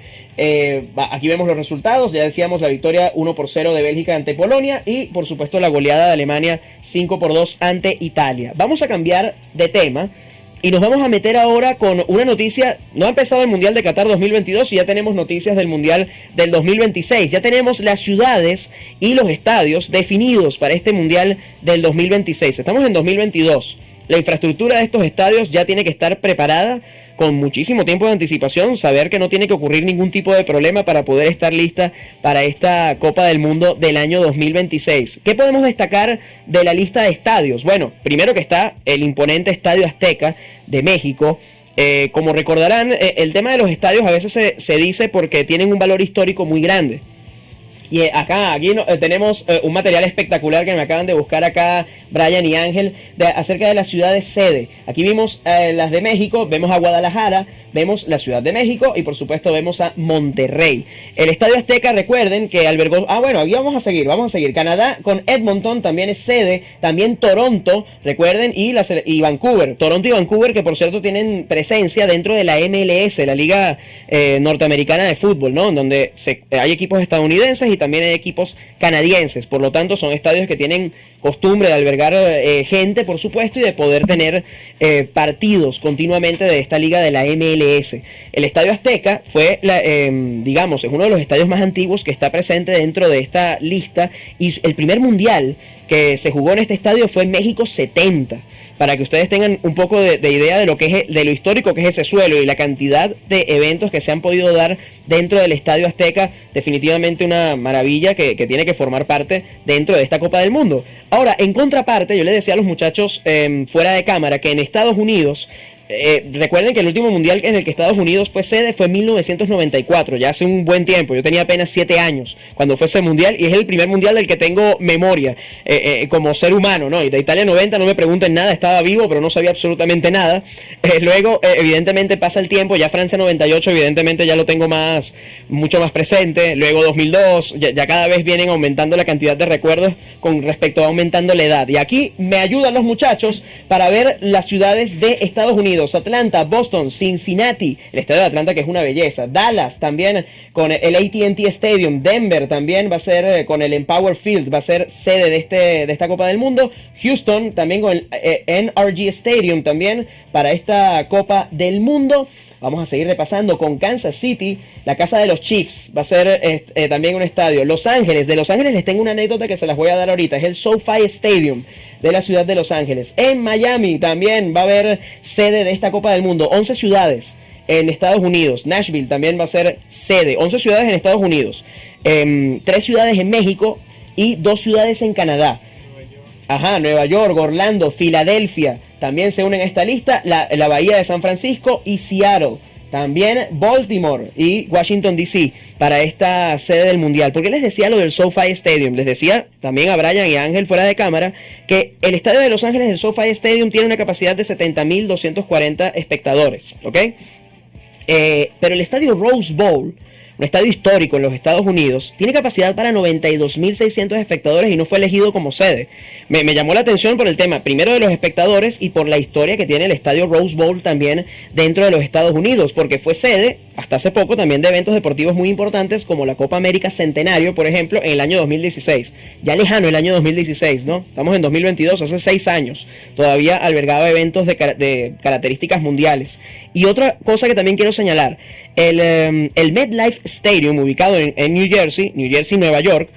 Aquí vemos los resultados. Ya decíamos la victoria 1-0 de Bélgica ante Polonia, y por supuesto la goleada de Alemania 5-2 ante Italia. Vamos a cambiar de tema y nos vamos a meter ahora con una noticia. No ha empezado el Mundial de Qatar 2022 y ya tenemos noticias del Mundial del 2026. Ya tenemos las ciudades y los estadios definidos para este Mundial del 2026. Estamos en 2022. La infraestructura de estos estadios ya tiene que estar preparada con muchísimo tiempo de anticipación, saber que no tiene que ocurrir ningún tipo de problema para poder estar lista para esta Copa del Mundo del año 2026. ¿Qué podemos destacar de la lista de estadios? Bueno, primero que está el imponente Estadio Azteca de México. Como recordarán, el tema de los estadios a veces se dice porque tienen un valor histórico muy grande. Y aquí tenemos un material espectacular que me acaban de buscar acá Brian y Ángel, acerca de las ciudades sede. Aquí vimos las de México, vemos a Guadalajara, vemos la Ciudad de México y por supuesto vemos a Monterrey. El Estadio Azteca, recuerden que albergó... bueno, aquí vamos a seguir. Canadá con Edmonton también es sede, también Toronto, recuerden, y Vancouver. Toronto y Vancouver, que por cierto tienen presencia dentro de la MLS, la Liga Norteamericana de Fútbol, ¿no? Donde hay equipos estadounidenses y también hay equipos canadienses. Por lo tanto, son estadios que tienen costumbre de albergar gente, por supuesto, y de poder tener partidos continuamente de esta liga de la MLS. El Estadio Azteca fue, digamos, es uno de los estadios más antiguos que está presente dentro de esta lista, y el primer mundial que se jugó en este estadio fue en México 70. Para que ustedes tengan un poco de idea de de lo histórico que es ese suelo y la cantidad de eventos que se han podido dar dentro del Estadio Azteca. Definitivamente una maravilla que tiene que formar parte dentro de esta Copa del Mundo. Ahora, en contraparte, yo les decía a los muchachos fuera de cámara que en Estados Unidos... recuerden que el último mundial en el que Estados Unidos fue sede fue en 1994, ya hace un buen tiempo. Yo tenía apenas 7 años cuando fue ese mundial, y es el primer mundial del que tengo memoria como ser humano, ¿no? Y de Italia 90 no me pregunten nada, estaba vivo pero no sabía absolutamente nada. Luego evidentemente pasa el tiempo, ya Francia 98 evidentemente ya lo tengo mucho más presente. Luego 2002, ya cada vez vienen aumentando la cantidad de recuerdos con respecto a aumentando la edad, y aquí me ayudan los muchachos para ver las ciudades de Estados Unidos. Atlanta, Boston, Cincinnati, el estadio de Atlanta, que es una belleza. Dallas también con el AT&T Stadium. Denver también va a ser con el Empower Field, va a ser sede de esta Copa del Mundo. Houston también con el NRG Stadium también para esta Copa del Mundo. Vamos a seguir repasando con Kansas City, la casa de los Chiefs, va a ser también un estadio. Los Ángeles, de Los Ángeles les tengo una anécdota que se las voy a dar ahorita, es el SoFi Stadium de la ciudad de Los Ángeles. En Miami también va a haber sede de esta Copa del Mundo, 11 ciudades en Estados Unidos. Nashville también va a ser sede, 11 ciudades en Estados Unidos, 3 ciudades en México y 2 ciudades en Canadá. Nueva York, Orlando, Filadelfia también se unen a esta lista, la Bahía de San Francisco y Seattle. También Baltimore y Washington DC para esta sede del Mundial. ¿Por qué les decía lo del SoFi Stadium? Les decía también a Brian y a Ángel fuera de cámara que el estadio de Los Ángeles del SoFi Stadium tiene una capacidad de 70.240 espectadores, ¿ok? Pero el estadio Rose Bowl, un estadio histórico en los Estados Unidos, tiene capacidad para 92.600 espectadores y no fue elegido como sede. Me llamó la atención por el tema, primero, de los espectadores y por la historia que tiene el estadio Rose Bowl también dentro de los Estados Unidos, porque fue sede hasta hace poco también de eventos deportivos muy importantes como la Copa América Centenario, por ejemplo, en el año 2016. Ya lejano el año 2016, ¿no? Estamos en 2022, hace 6 años. Todavía albergaba eventos de características mundiales. Y otra cosa que también quiero señalar, el MetLife Stadium, ubicado en New Jersey, Nueva York,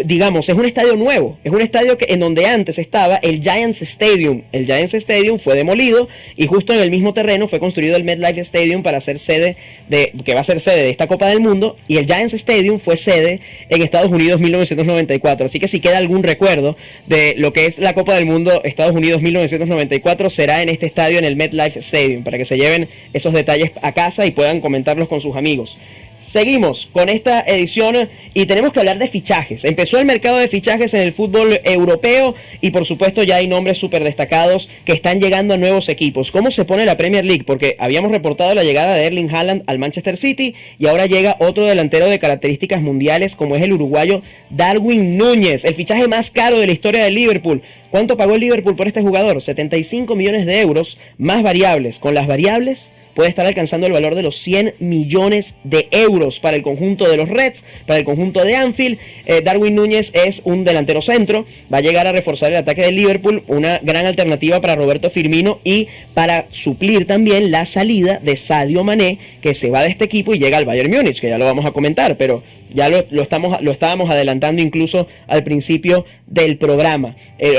digamos, es un estadio nuevo, es un estadio en donde antes estaba el Giants Stadium. El Giants Stadium fue demolido y justo en el mismo terreno fue construido el MetLife Stadium para ser que va a ser sede de esta Copa del Mundo, y el Giants Stadium fue sede en Estados Unidos 1994. Así que si queda algún recuerdo de lo que es la Copa del Mundo Estados Unidos 1994, será en este estadio, en el MetLife Stadium, para que se lleven esos detalles a casa y puedan comentarlos con sus amigos. Seguimos con esta edición y tenemos que hablar de fichajes. Empezó el mercado de fichajes en el fútbol europeo y por supuesto ya hay nombres súper destacados que están llegando a nuevos equipos. ¿Cómo se pone la Premier League? Porque habíamos reportado la llegada de Erling Haaland al Manchester City y ahora llega otro delantero de características mundiales como es el uruguayo Darwin Núñez, el fichaje más caro de la historia de Liverpool. ¿Cuánto pagó el Liverpool por este jugador? 75 millones de euros más variables. Con las variables puede estar alcanzando el valor de los 100 millones de euros para el conjunto de los Reds, para el conjunto de Anfield. Darwin Núñez es un delantero centro, va a llegar a reforzar el ataque de Liverpool, una gran alternativa para Roberto Firmino y para suplir también la salida de Sadio Mané, que se va de este equipo y llega al Bayern Múnich, que ya lo vamos a comentar, pero ya lo estábamos adelantando incluso al principio del programa.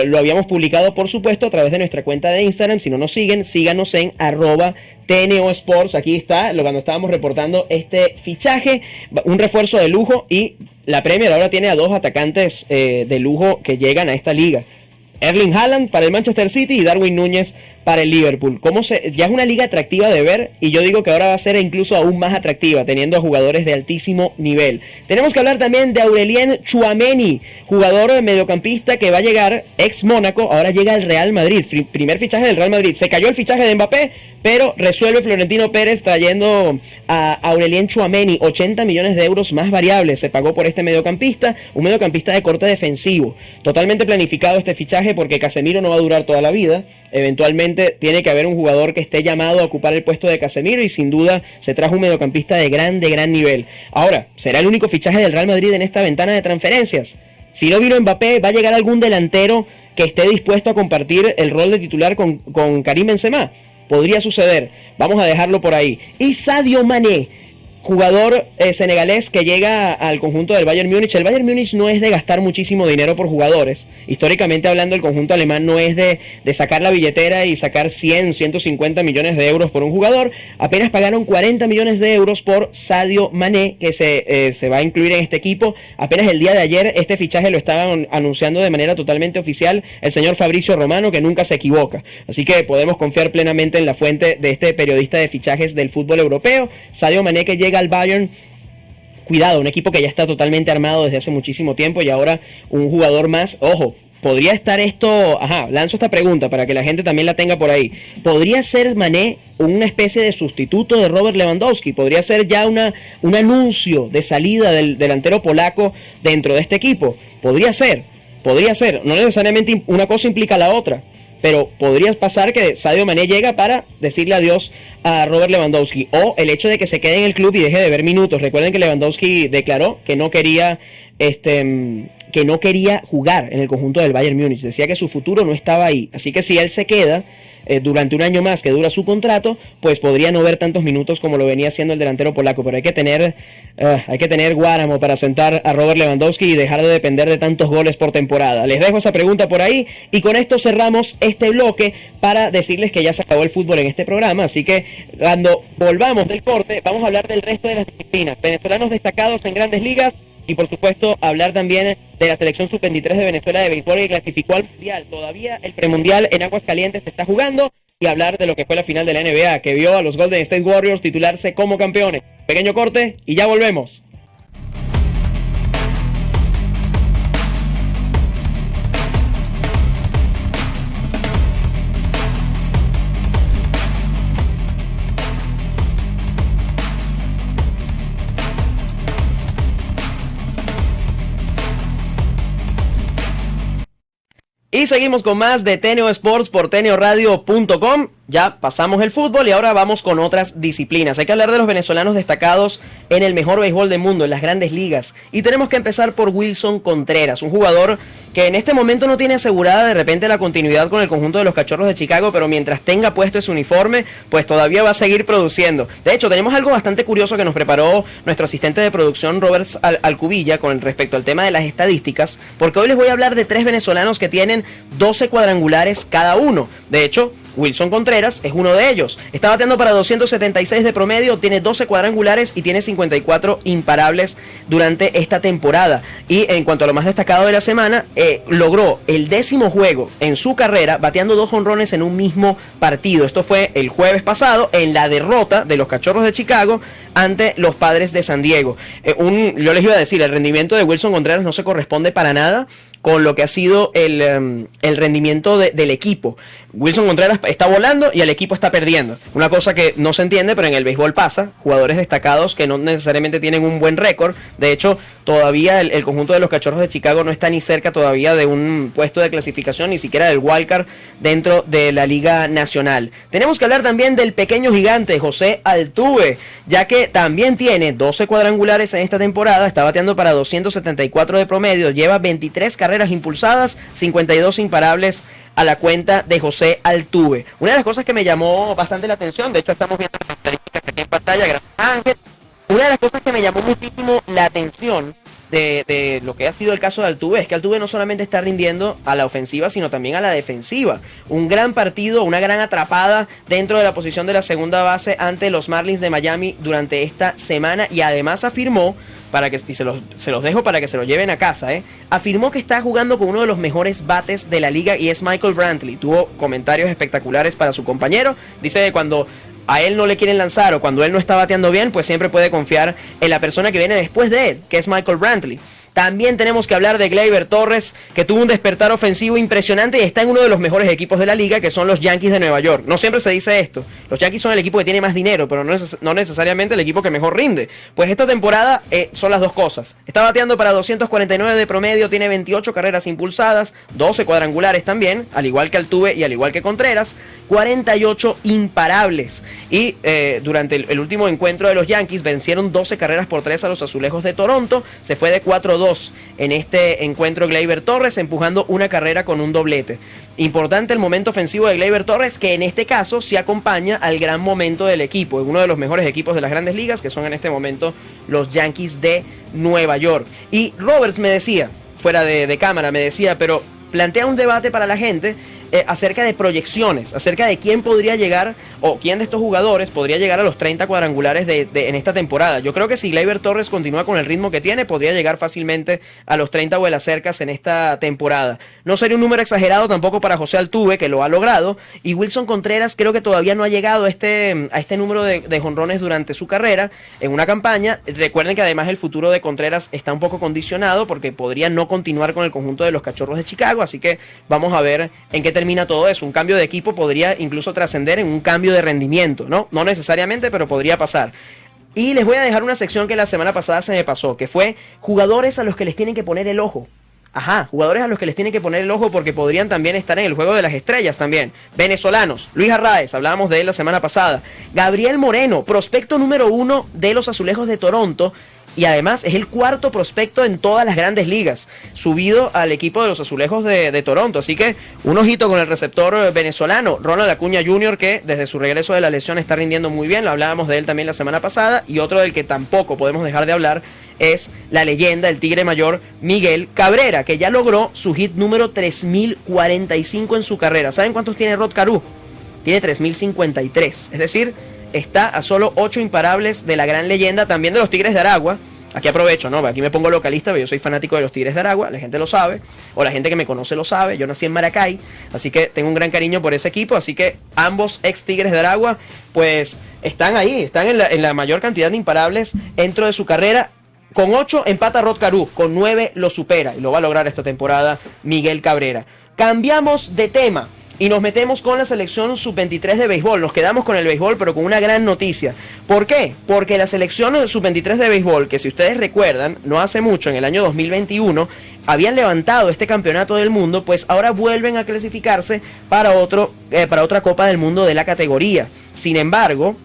Lo habíamos publicado, por supuesto, a través de nuestra cuenta de Instagram. Si no nos siguen, síganos en @TNO Sports. Aquí está cuando estábamos reportando este fichaje, un refuerzo de lujo, y la Premier ahora tiene a 2 atacantes de lujo que llegan a esta liga. Erling Haaland para el Manchester City y Darwin Núñez para el Liverpool. Ya es una liga atractiva de ver y yo digo que ahora va a ser incluso aún más atractiva teniendo a jugadores de altísimo nivel. Tenemos que hablar también de Aurelien Tchouaméni, jugador mediocampista que va a llegar, ex Mónaco, ahora llega al Real Madrid, primer fichaje del Real Madrid. Se cayó el fichaje de Mbappé, pero resuelve Florentino Pérez trayendo a Aurelien Tchouaméni. 80 millones de euros más variables se pagó por este mediocampista, un mediocampista de corte defensivo. Totalmente planificado este fichaje porque Casemiro no va a durar toda la vida. Eventualmente tiene que haber un jugador que esté llamado a ocupar el puesto de Casemiro y sin duda se trajo un mediocampista de gran nivel. Ahora, ¿será el único fichaje del Real Madrid en esta ventana de transferencias? Si no vino Mbappé, ¿va a llegar algún delantero que esté dispuesto a compartir el rol de titular con Karim Benzema? Podría suceder, vamos a dejarlo por ahí. Y Sadio Mané, jugador senegalés que llega al conjunto del Bayern Múnich. El Bayern Múnich no es de gastar muchísimo dinero por jugadores. Históricamente hablando, el conjunto alemán no es de sacar la billetera y sacar 100, 150 millones de euros por un jugador. Apenas pagaron 40 millones de euros por Sadio Mané, que se va a incluir en este equipo. Apenas el día de ayer este fichaje lo estaban anunciando de manera totalmente oficial el señor Fabrizio Romano, que nunca se equivoca. Así que podemos confiar plenamente en la fuente de este periodista de fichajes del fútbol europeo. Sadio Mané, que llega al Bayern, cuidado, un equipo que ya está totalmente armado desde hace muchísimo tiempo y ahora un jugador más. Ojo, podría estar esto, lanzo esta pregunta para que la gente también la tenga por ahí. ¿Podría ser Mané una especie de sustituto de Robert Lewandowski? ¿Podría ser ya un anuncio de salida del delantero polaco dentro de este equipo? Podría ser, no necesariamente una cosa implica la otra, pero podría pasar que Sadio Mané llega para decirle adiós a Robert Lewandowski, o el hecho de que se quede en el club y deje de ver minutos. Recuerden que Lewandowski declaró que no quería jugar en el conjunto del Bayern Múnich, decía que su futuro no estaba ahí, así que si él se queda durante un año más que dura su contrato, pues podría no ver tantos minutos como lo venía haciendo el delantero polaco, pero hay que tener guáramo para sentar a Robert Lewandowski y dejar de depender de tantos goles por temporada. Les dejo esa pregunta por ahí y con esto cerramos este bloque para decirles que ya se acabó el fútbol en este programa, así que cuando volvamos del corte vamos a hablar del resto de las disciplinas, venezolanos destacados en grandes ligas. Y por supuesto hablar también de la selección sub-23 de Venezuela de béisbol que clasificó al mundial. Todavía el premundial en Aguascalientes se está jugando. Y hablar de lo que fue la final de la NBA, que vio a los Golden State Warriors titularse como campeones. Pequeño corte y ya volvemos. Y seguimos con más de Teneo Sports por teneoradio.com. Ya pasamos el fútbol y ahora vamos con otras disciplinas. Hay que hablar de los venezolanos destacados en el mejor béisbol del mundo, en las grandes ligas. Y tenemos que empezar por Wilson Contreras, un jugador que en este momento no tiene asegurada de repente la continuidad con el conjunto de los Cachorros de Chicago, pero mientras tenga puesto ese uniforme, pues todavía va a seguir produciendo. De hecho, tenemos algo bastante curioso que nos preparó nuestro asistente de producción, Robert Alcubilla, con respecto al tema de las estadísticas, porque hoy les voy a hablar de 3 venezolanos que tienen 12 cuadrangulares cada uno. De hecho, Wilson Contreras es uno de ellos. Está bateando para 276 de promedio, tiene 12 cuadrangulares y tiene 54 imparables durante esta temporada. Y en cuanto a lo más destacado de la semana, logró el 10º juego en su carrera, bateando 2 jonrones en un mismo partido. Esto fue el jueves pasado en la derrota de los Cachorros de Chicago ante los Padres de San Diego. Yo les iba a decir, el rendimiento de Wilson Contreras no se corresponde para nada con lo que ha sido el rendimiento del equipo. Wilson Contreras está volando y el equipo está perdiendo. Una cosa que no se entiende, pero en el béisbol pasa. Jugadores destacados que no necesariamente tienen un buen récord. De hecho, todavía el conjunto de los Cachorros de Chicago no está ni cerca todavía de un puesto de clasificación, ni siquiera del wildcard dentro de la Liga Nacional. Tenemos que hablar también del pequeño gigante José Altuve, ya que también tiene 12 cuadrangulares en esta temporada. Está bateando para 274 de promedio. Lleva 23 carreras impulsadas, 52 imparables a la cuenta de José Altuve. Una de las cosas que me llamó bastante la atención, de hecho estamos viendo las estadísticas aquí en pantalla, gracias Ángel. Una de las cosas que me llamó muchísimo la atención de lo que ha sido el caso de Altuve es que Altuve no solamente está rindiendo a la ofensiva, sino también a la defensiva. Un gran partido, una gran atrapada dentro de la posición de la segunda base ante los Marlins de Miami durante esta semana, y además afirmó y se los dejo para que se lo lleven a casa, afirmó que está jugando con uno de los mejores bates de la liga y es Michael Brantley. Tuvo comentarios espectaculares para su compañero. Dice que cuando a él no le quieren lanzar o cuando él no está bateando bien, pues siempre puede confiar en la persona que viene después de él, que es Michael Brantley. También tenemos que hablar de Gleyber Torres, que tuvo un despertar ofensivo impresionante y está en uno de los mejores equipos de la liga, que son los Yankees de Nueva York. No siempre se dice esto. Los Yankees son el equipo que tiene más dinero, pero no necesariamente el equipo que mejor rinde. Pues esta temporada son las dos cosas. Está bateando para 249 de promedio, tiene 28 carreras impulsadas, 12 cuadrangulares también, al igual que Altuve y al igual que Contreras, 48 imparables. Y durante el último encuentro de los Yankees vencieron 12 carreras por 3 a los Azulejos de Toronto. Se fue de 4-2 en este encuentro Gleyber Torres, empujando una carrera con un doblete. Importante el momento ofensivo de Gleyber Torres, que en este caso se acompaña al gran momento del equipo, en uno de los mejores equipos de las Grandes Ligas, que son en este momento los Yankees de Nueva York. Y Roberts me decía, fuera de cámara, me decía, pero plantea un debate para la gente acerca de proyecciones, acerca de quién podría llegar o quién de estos jugadores podría llegar a los 30 cuadrangulares en esta temporada. Yo creo que si Gleyber Torres continúa con el ritmo que tiene, podría llegar fácilmente a los 30 vuelas cercas en esta temporada. No sería un número exagerado tampoco para José Altuve, que lo ha logrado, y Wilson Contreras creo que todavía no ha llegado a este número de jonrones durante su carrera en una campaña. Recuerden que además el futuro de Contreras está un poco condicionado porque podría no continuar con el conjunto de los Cachorros de Chicago, así que vamos a ver en qué termina todo eso. Un cambio de equipo podría incluso trascender en un cambio de rendimiento, ¿no? No necesariamente, pero podría pasar. Y les voy a dejar una sección que la semana pasada se me pasó, que fue jugadores a los que les tienen que poner el ojo. Ajá, jugadores a los que les tienen que poner el ojo porque podrían también estar en el juego de las estrellas también. Venezolanos, Luis Arraez, hablábamos de él la semana pasada. Gabriel Moreno, prospecto número 1 de los Azulejos de Toronto. Y además es el cuarto prospecto en todas las Grandes Ligas, subido al equipo de los Azulejos de Toronto. Así que un ojito con el receptor venezolano, Ronald Acuña Jr., que desde su regreso de la lesión está rindiendo muy bien. Lo hablábamos de él también la semana pasada. Y otro del que tampoco podemos dejar de hablar es la leyenda, el tigre mayor, Miguel Cabrera, que ya logró su hit número 3045 en su carrera. ¿Saben cuántos tiene Rod Carew? Tiene 3053, es decir, está a solo 8 imparables de la gran leyenda, también de los Tigres de Aragua. Aquí aprovecho, ¿no? Aquí me pongo localista, pero yo soy fanático de los Tigres de Aragua, la gente lo sabe, o la gente que me conoce lo sabe. Yo nací en Maracay, así que tengo un gran cariño por ese equipo, así que ambos ex Tigres de Aragua, pues están ahí, están en la mayor cantidad de imparables dentro de su carrera. Con 8 empata Rod Carew, con 9 lo supera, y lo va a lograr esta temporada Miguel Cabrera. Cambiamos de tema y nos metemos con la selección sub-23 de béisbol. Nos quedamos con el béisbol, pero con una gran noticia. ¿Por qué? Porque la selección sub-23 de béisbol, que si ustedes recuerdan, no hace mucho, en el año 2021, habían levantado este campeonato del mundo, pues ahora vuelven a clasificarse para otra Copa del Mundo de la categoría. Sin embargo,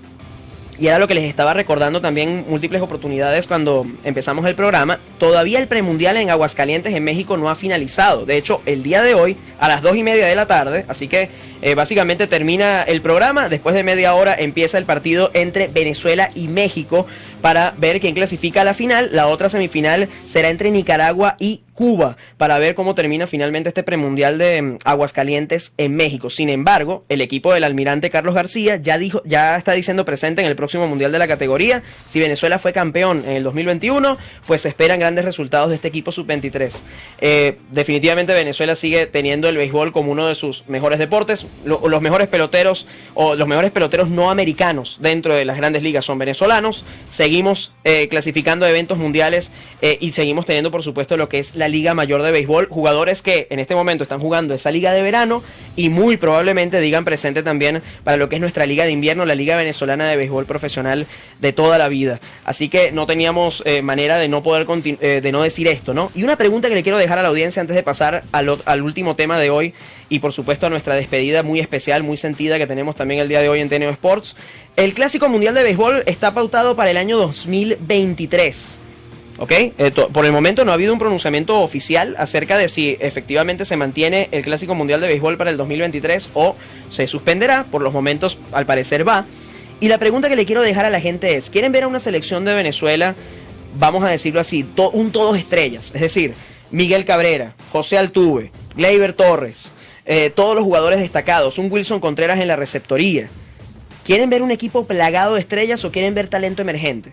y era lo que les estaba recordando también múltiples oportunidades cuando empezamos el programa, todavía el premundial en Aguascalientes, en México, no ha finalizado. De hecho, el día de hoy, a las 2:30 de la tarde, así que básicamente termina el programa. Después de media hora empieza el partido entre Venezuela y México para ver quién clasifica a la final. La otra semifinal será entre Nicaragua y Cuba para ver cómo termina finalmente este premundial de Aguascalientes en México. Sin embargo, el equipo del almirante Carlos García ya está diciendo presente en el próximo mundial de la categoría. Si Venezuela fue campeón en el 2021, pues se esperan grandes resultados de este equipo sub-23. Definitivamente Venezuela sigue teniendo el béisbol como uno de sus mejores deportes. Los mejores peloteros o los mejores peloteros no americanos dentro de las grandes ligas son venezolanos. Seguimos clasificando eventos mundiales y seguimos teniendo, por supuesto, lo que es la Liga Mayor de Béisbol. Jugadores que en este momento están jugando esa liga de verano y muy probablemente digan presente también para lo que es nuestra liga de invierno, la Liga Venezolana de Béisbol Profesional de toda la vida. Así que no teníamos manera de no poder de no decir esto, ¿no? Y una pregunta que le quiero dejar a la audiencia antes de pasar al último tema de hoy y por supuesto a nuestra despedida muy especial, muy sentida que tenemos también el día de hoy en TNO Sports. El Clásico Mundial de Béisbol está pautado para el año 2023. ¿Ok? Por el momento no ha habido un pronunciamiento oficial acerca de si efectivamente se mantiene el Clásico Mundial de Béisbol para el 2023 o se suspenderá. Por los momentos, al parecer va. Y la pregunta que le quiero dejar a la gente es, ¿quieren ver a una selección de Venezuela, vamos a decirlo así, todos estrellas? Es decir, Miguel Cabrera, José Altuve, Gleyber Torres, todos los jugadores destacados, un Wilson Contreras en la receptoría. ¿Quieren ver un equipo plagado de estrellas o quieren ver talento emergente?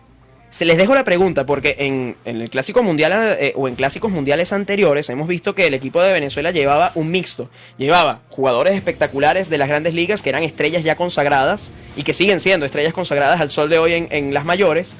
Se les dejo la pregunta porque en el Clásico Mundial o en clásicos mundiales anteriores hemos visto que el equipo de Venezuela llevaba un mixto. Llevaba jugadores espectaculares de las grandes ligas que eran estrellas ya consagradas y que siguen siendo estrellas consagradas al sol de hoy en las mayores.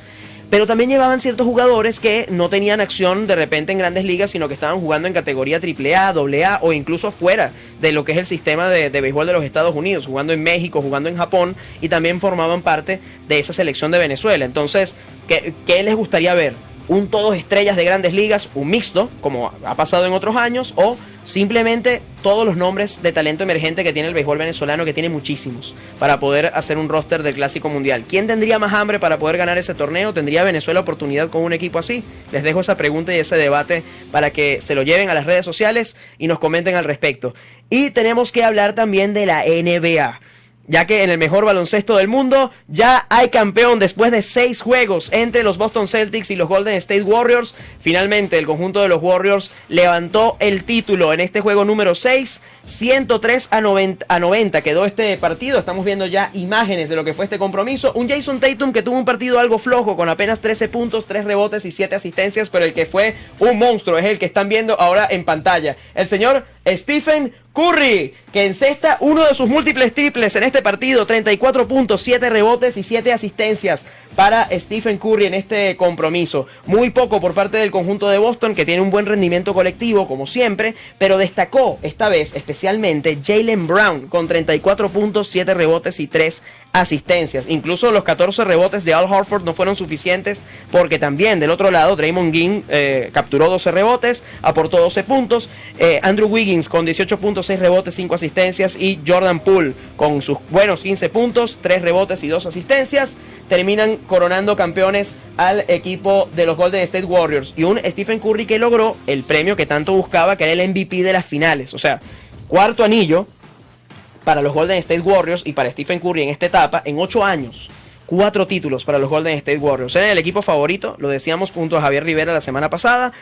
Pero también llevaban ciertos jugadores que no tenían acción de repente en grandes ligas, sino que estaban jugando en categoría AAA, AA o incluso fuera de lo que es el sistema de béisbol de los Estados Unidos, jugando en México, jugando en Japón, y también formaban parte de esa selección de Venezuela. Entonces, ¿qué les gustaría ver? ¿Un todos estrellas de grandes ligas, un mixto, como ha pasado en otros años, o simplemente todos los nombres de talento emergente que tiene el béisbol venezolano, que tiene muchísimos, para poder hacer un roster del Clásico Mundial? ¿Quién tendría más hambre para poder ganar ese torneo? ¿Tendría Venezuela oportunidad con un equipo así? Les dejo esa pregunta y ese debate para que se lo lleven a las redes sociales y nos comenten al respecto. Y tenemos que hablar también de la NBA, ya que en el mejor baloncesto del mundo ya hay campeón después de 6 juegos entre los Boston Celtics y los Golden State Warriors. Finalmente el conjunto de los Warriors levantó el título en este juego número 6. 103-90 quedó este partido. Estamos viendo ya imágenes de lo que fue este compromiso. Un Jason Tatum que tuvo un partido algo flojo con apenas 13 puntos, 3 rebotes y 7 asistencias, pero el que fue un monstruo es el que están viendo ahora en pantalla, el señor Stephen Curry, que encesta uno de sus múltiples triples en este partido. 34 puntos, 7 rebotes y 7 asistencias para Stephen Curry en este compromiso. Muy poco por parte del conjunto de Boston, que tiene un buen rendimiento colectivo como siempre, pero destacó esta vez especialmente Jaylen Brown con 34 puntos, 7 rebotes y 3 asistencias. Incluso los 14 rebotes de Al Horford no fueron suficientes, porque también del otro lado Draymond Green capturó 12 rebotes, aportó 12 puntos. Andrew Wiggins con 18 puntos, 6 rebotes, 5 asistencias, y Jordan Poole con sus buenos 15 puntos, 3 rebotes y 2 asistencias. Terminan coronando campeones al equipo de los Golden State Warriors, y un Stephen Curry que logró el premio que tanto buscaba, que era el MVP de las finales. O sea, cuarto anillo para los Golden State Warriors y para Stephen Curry en esta etapa en 8 años. 4 títulos para los Golden State Warriors. Era el equipo favorito, lo decíamos junto a Javier Rivera la semana pasada.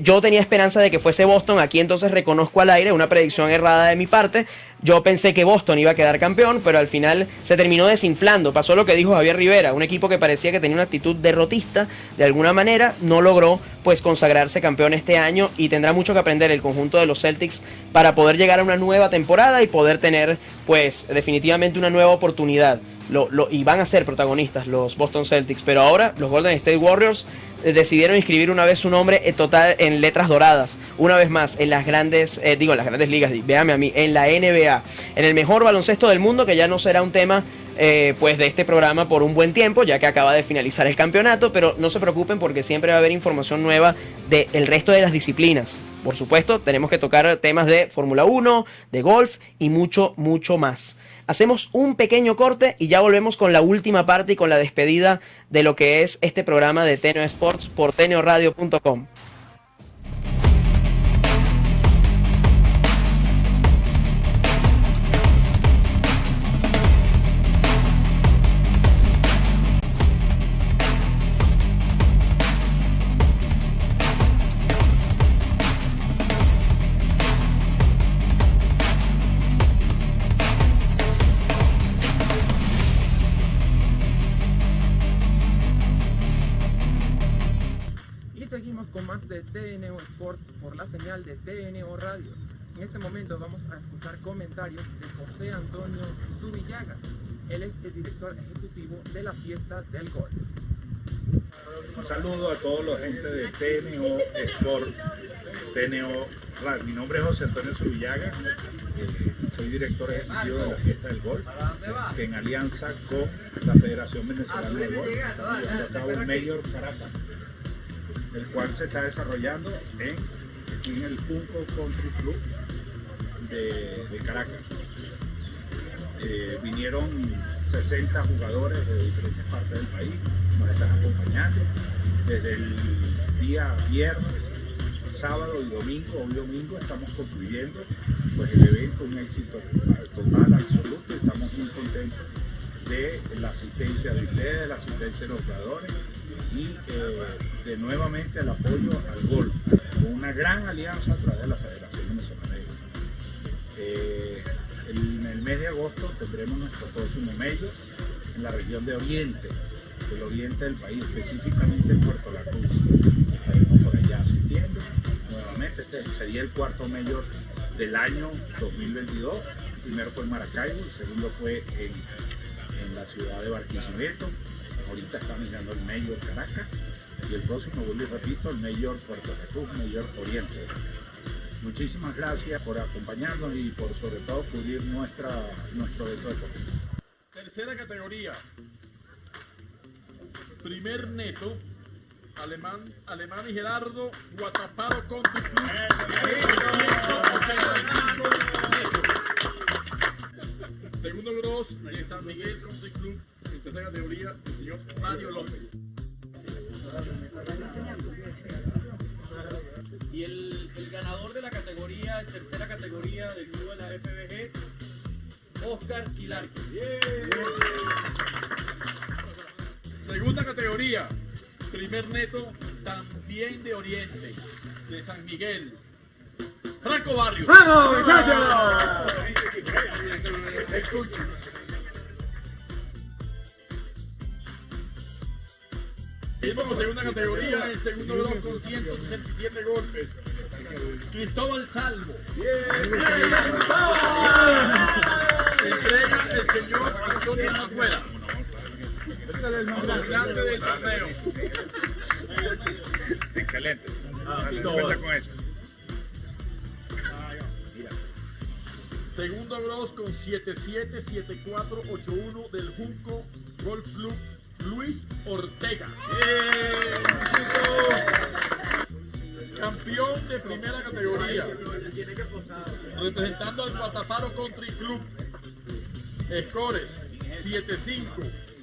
Yo tenía esperanza de que fuese Boston. Aquí entonces reconozco al aire una predicción errada de mi parte. Yo pensé que Boston iba a quedar campeón, pero al final se terminó desinflando. Pasó lo que dijo Javier Rivera, un equipo que parecía que tenía una actitud derrotista, de alguna manera no logró pues consagrarse campeón este año, y tendrá mucho que aprender el conjunto de los Celtics para poder llegar a una nueva temporada y poder tener pues definitivamente una nueva oportunidad. Y van a ser protagonistas los Boston Celtics, pero ahora los Golden State Warriors decidieron inscribir una vez su nombre total en letras doradas, una vez más en las grandes, en las grandes ligas, véame a mí, en la NBA, en el mejor baloncesto del mundo, que ya no será un tema pues de este programa por un buen tiempo, ya que acaba de finalizar el campeonato, pero no se preocupen porque siempre va a haber información nueva del resto de las disciplinas. Por supuesto, tenemos que tocar temas de Fórmula 1, de golf y mucho, mucho más. Hacemos un pequeño corte y ya volvemos con la última parte y con la despedida de lo que es este programa de TNO Sports por tnoradio.com. De TNO Sports por la señal de TNO Radio. En este momento vamos a escuchar comentarios de José Antonio Zubillaga. Él es el director ejecutivo de la Fiesta del Golf. Un saludo a toda la gente de TNO Sport, TNO Radio. Mi nombre es José Antonio Zubillaga, soy director ejecutivo de la Fiesta del Golf, que en alianza con la Federación Venezolana de Golf estamos llevando a cabo el Mayor Caracas, el cual se está desarrollando aquí en el Punco Country Club de Caracas. Vinieron 60 jugadores de diferentes partes del país, nos están acompañando desde el día viernes, sábado y domingo. Hoy domingo estamos concluyendo pues el evento, un éxito total, absoluto. Estamos muy contentos de la asistencia de ustedes, de la asistencia de los jugadores y de nuevamente el apoyo al golf, con una gran alianza a través de la Federación Venezolana de Golf. En el mes de agosto tendremos nuestro próximo Major en la región de Oriente, del oriente del país, específicamente en Puerto La Cruz. Estaremos por allá asistiendo nuevamente. Este sería el cuarto mayor del año 2022. El primero fue en Maracaibo, el segundo fue en la ciudad de Barquisimeto. Ahorita está mirando el Mayor Caracas y el próximo, vuelvo y repito, el Mayor Puerto La Cruz, Mayor Oriente. Muchísimas gracias por acompañarnos y por sobre todo cubrir nuestro evento deportivo. Tercera categoría. Primer neto. Alemán y Gerardo, Guataparo Country Club. 185 netos. Segundo gross de San Miguel Country Club. En tercera categoría, el señor Mario López. Y el ganador de la categoría, tercera categoría del club de la FBG, Oscar Quilarque. Segunda categoría, primer neto, también de Oriente, de San Miguel, Franco Barrio. ¡Vamos, muchachos! Y como segunda categoría, el segundo bloque con 167 golpes, Cristóbal Salvo. Entrega el señor Antonio Afuera, comandante del torneo. Excelente. Cuenta con eso. Segundo gross con 777481 del Junco Golf Club Luis Ortega. Campeón de primera categoría, representando al Guataparo Country Club. Scores 7-5,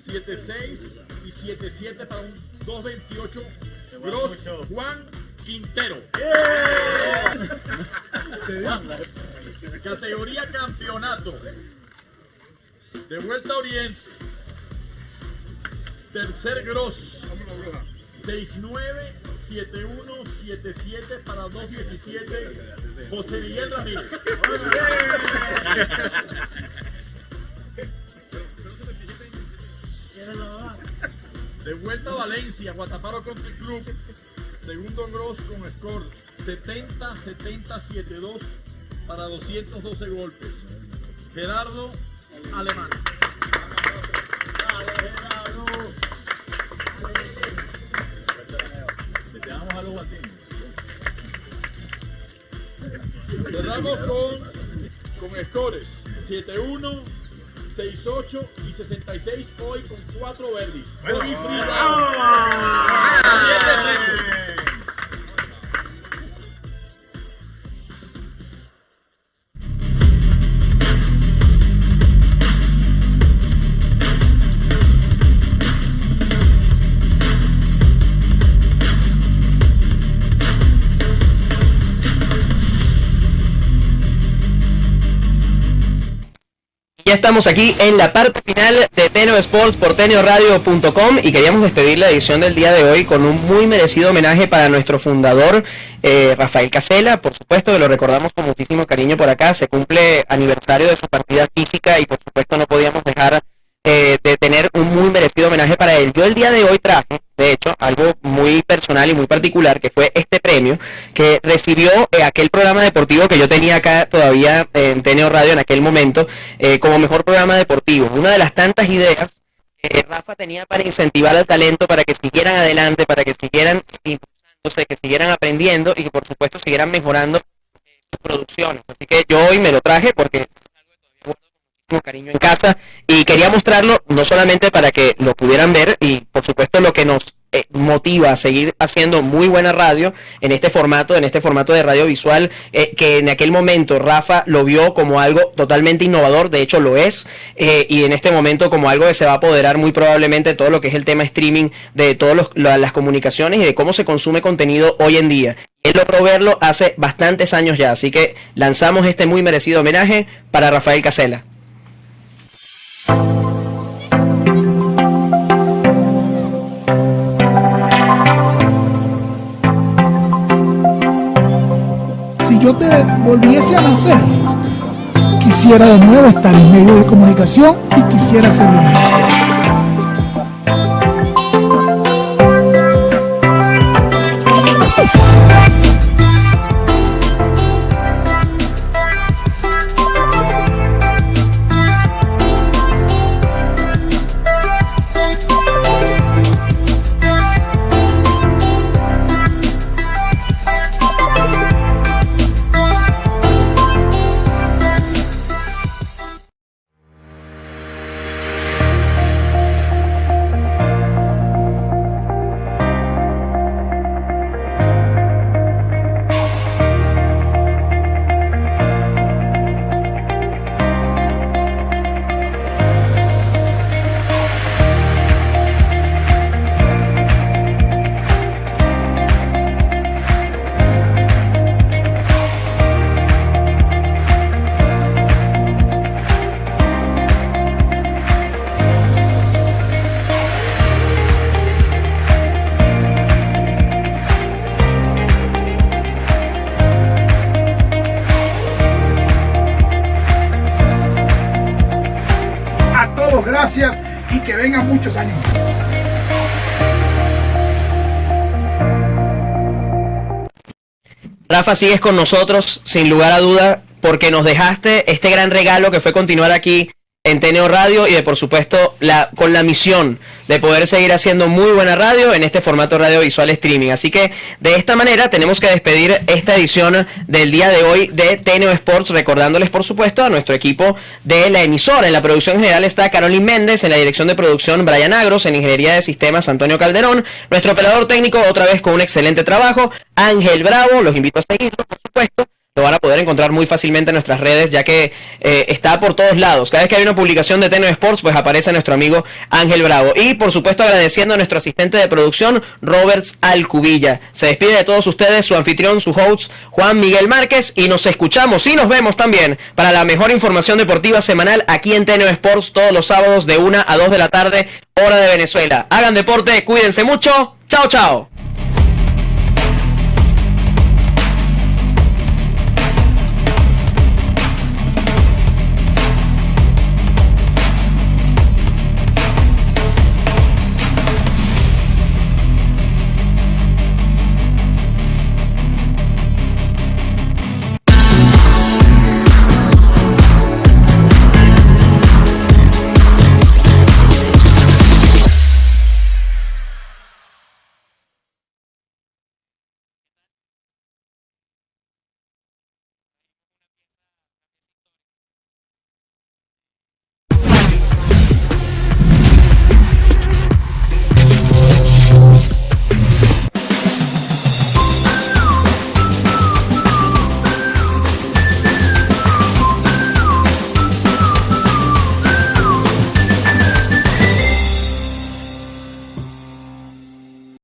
7-6 y 7-7 para un 2-28. Gross Juan Quintero. Categoría campeonato. De Vuelta a Oriente. Tercer gross. 6-9, 7-1, 7-7 para 2-17. José Miguel Ramírez. De Vuelta a Valencia, Guataparo Country Club. Segundo gross con score 70-70-7-2 para 212 golpes. Gerardo Alemán. Cerramos con scores 7-1, 6-8 y 66 hoy con 4 verdes. Bobby Ya estamos aquí en la parte final de Teneo Sports por teneoradio.com y queríamos despedir la edición del día de hoy con un muy merecido homenaje para nuestro fundador, Rafael Casela. Por supuesto que lo recordamos con muchísimo cariño por acá. Se cumple aniversario de su partida física y por supuesto no podíamos dejar de tener un muy merecido homenaje para él. Yo el día de hoy traje, de hecho, algo muy personal y muy particular, que fue este premio que recibió aquel programa deportivo que yo tenía acá todavía en Teneo Radio en aquel momento, como mejor programa deportivo. Una de las tantas ideas que Rafa tenía para incentivar al talento, para que siguieran adelante, para que siguieran impulsándose, que siguieran aprendiendo y que por supuesto siguieran mejorando sus producciones. Así que yo hoy me lo traje porque con cariño en casa y quería mostrarlo no solamente para que lo pudieran ver y por supuesto lo que nos motiva a seguir haciendo muy buena radio en este formato de radio visual, que en aquel momento Rafa lo vio como algo totalmente innovador, de hecho lo es, y en este momento como algo que se va a apoderar muy probablemente de todo lo que es el tema streaming, de todas las comunicaciones y de cómo se consume contenido hoy en día. Él logró verlo hace bastantes años ya, así que lanzamos este muy merecido homenaje para Rafael Casela. Si yo te volviese a nacer, quisiera de nuevo estar en medios de comunicación y quisiera hacerlo mismo. gracias y que vengan muchos años. Rafa, sigues con nosotros, sin lugar a duda, porque nos dejaste este gran regalo que fue continuar aquí en TNO Radio y de por supuesto con la misión de poder seguir haciendo muy buena radio en este formato radiovisual streaming. Así que de esta manera tenemos que despedir esta edición del día de hoy de TNO Sports, recordándoles por supuesto a nuestro equipo de la emisora. En la producción general está Carolyn Méndez, en la dirección de producción Brian Agros, en ingeniería de sistemas Antonio Calderón, nuestro operador técnico otra vez con un excelente trabajo, Ángel Bravo. Los invito a seguirlo, por supuesto. Lo van a poder encontrar muy fácilmente en nuestras redes, ya que está por todos lados. Cada vez que hay una publicación de TNO Sports, pues aparece nuestro amigo Ángel Bravo. Y por supuesto agradeciendo a nuestro asistente de producción, Roberts Alcubilla. Se despide de todos ustedes su anfitrión, su host, Juan Miguel Márquez. Y nos escuchamos y nos vemos también para la mejor información deportiva semanal aquí en TNO Sports todos los sábados de 1 a 2 de la tarde, hora de Venezuela. Hagan deporte, cuídense mucho. Chao, chao.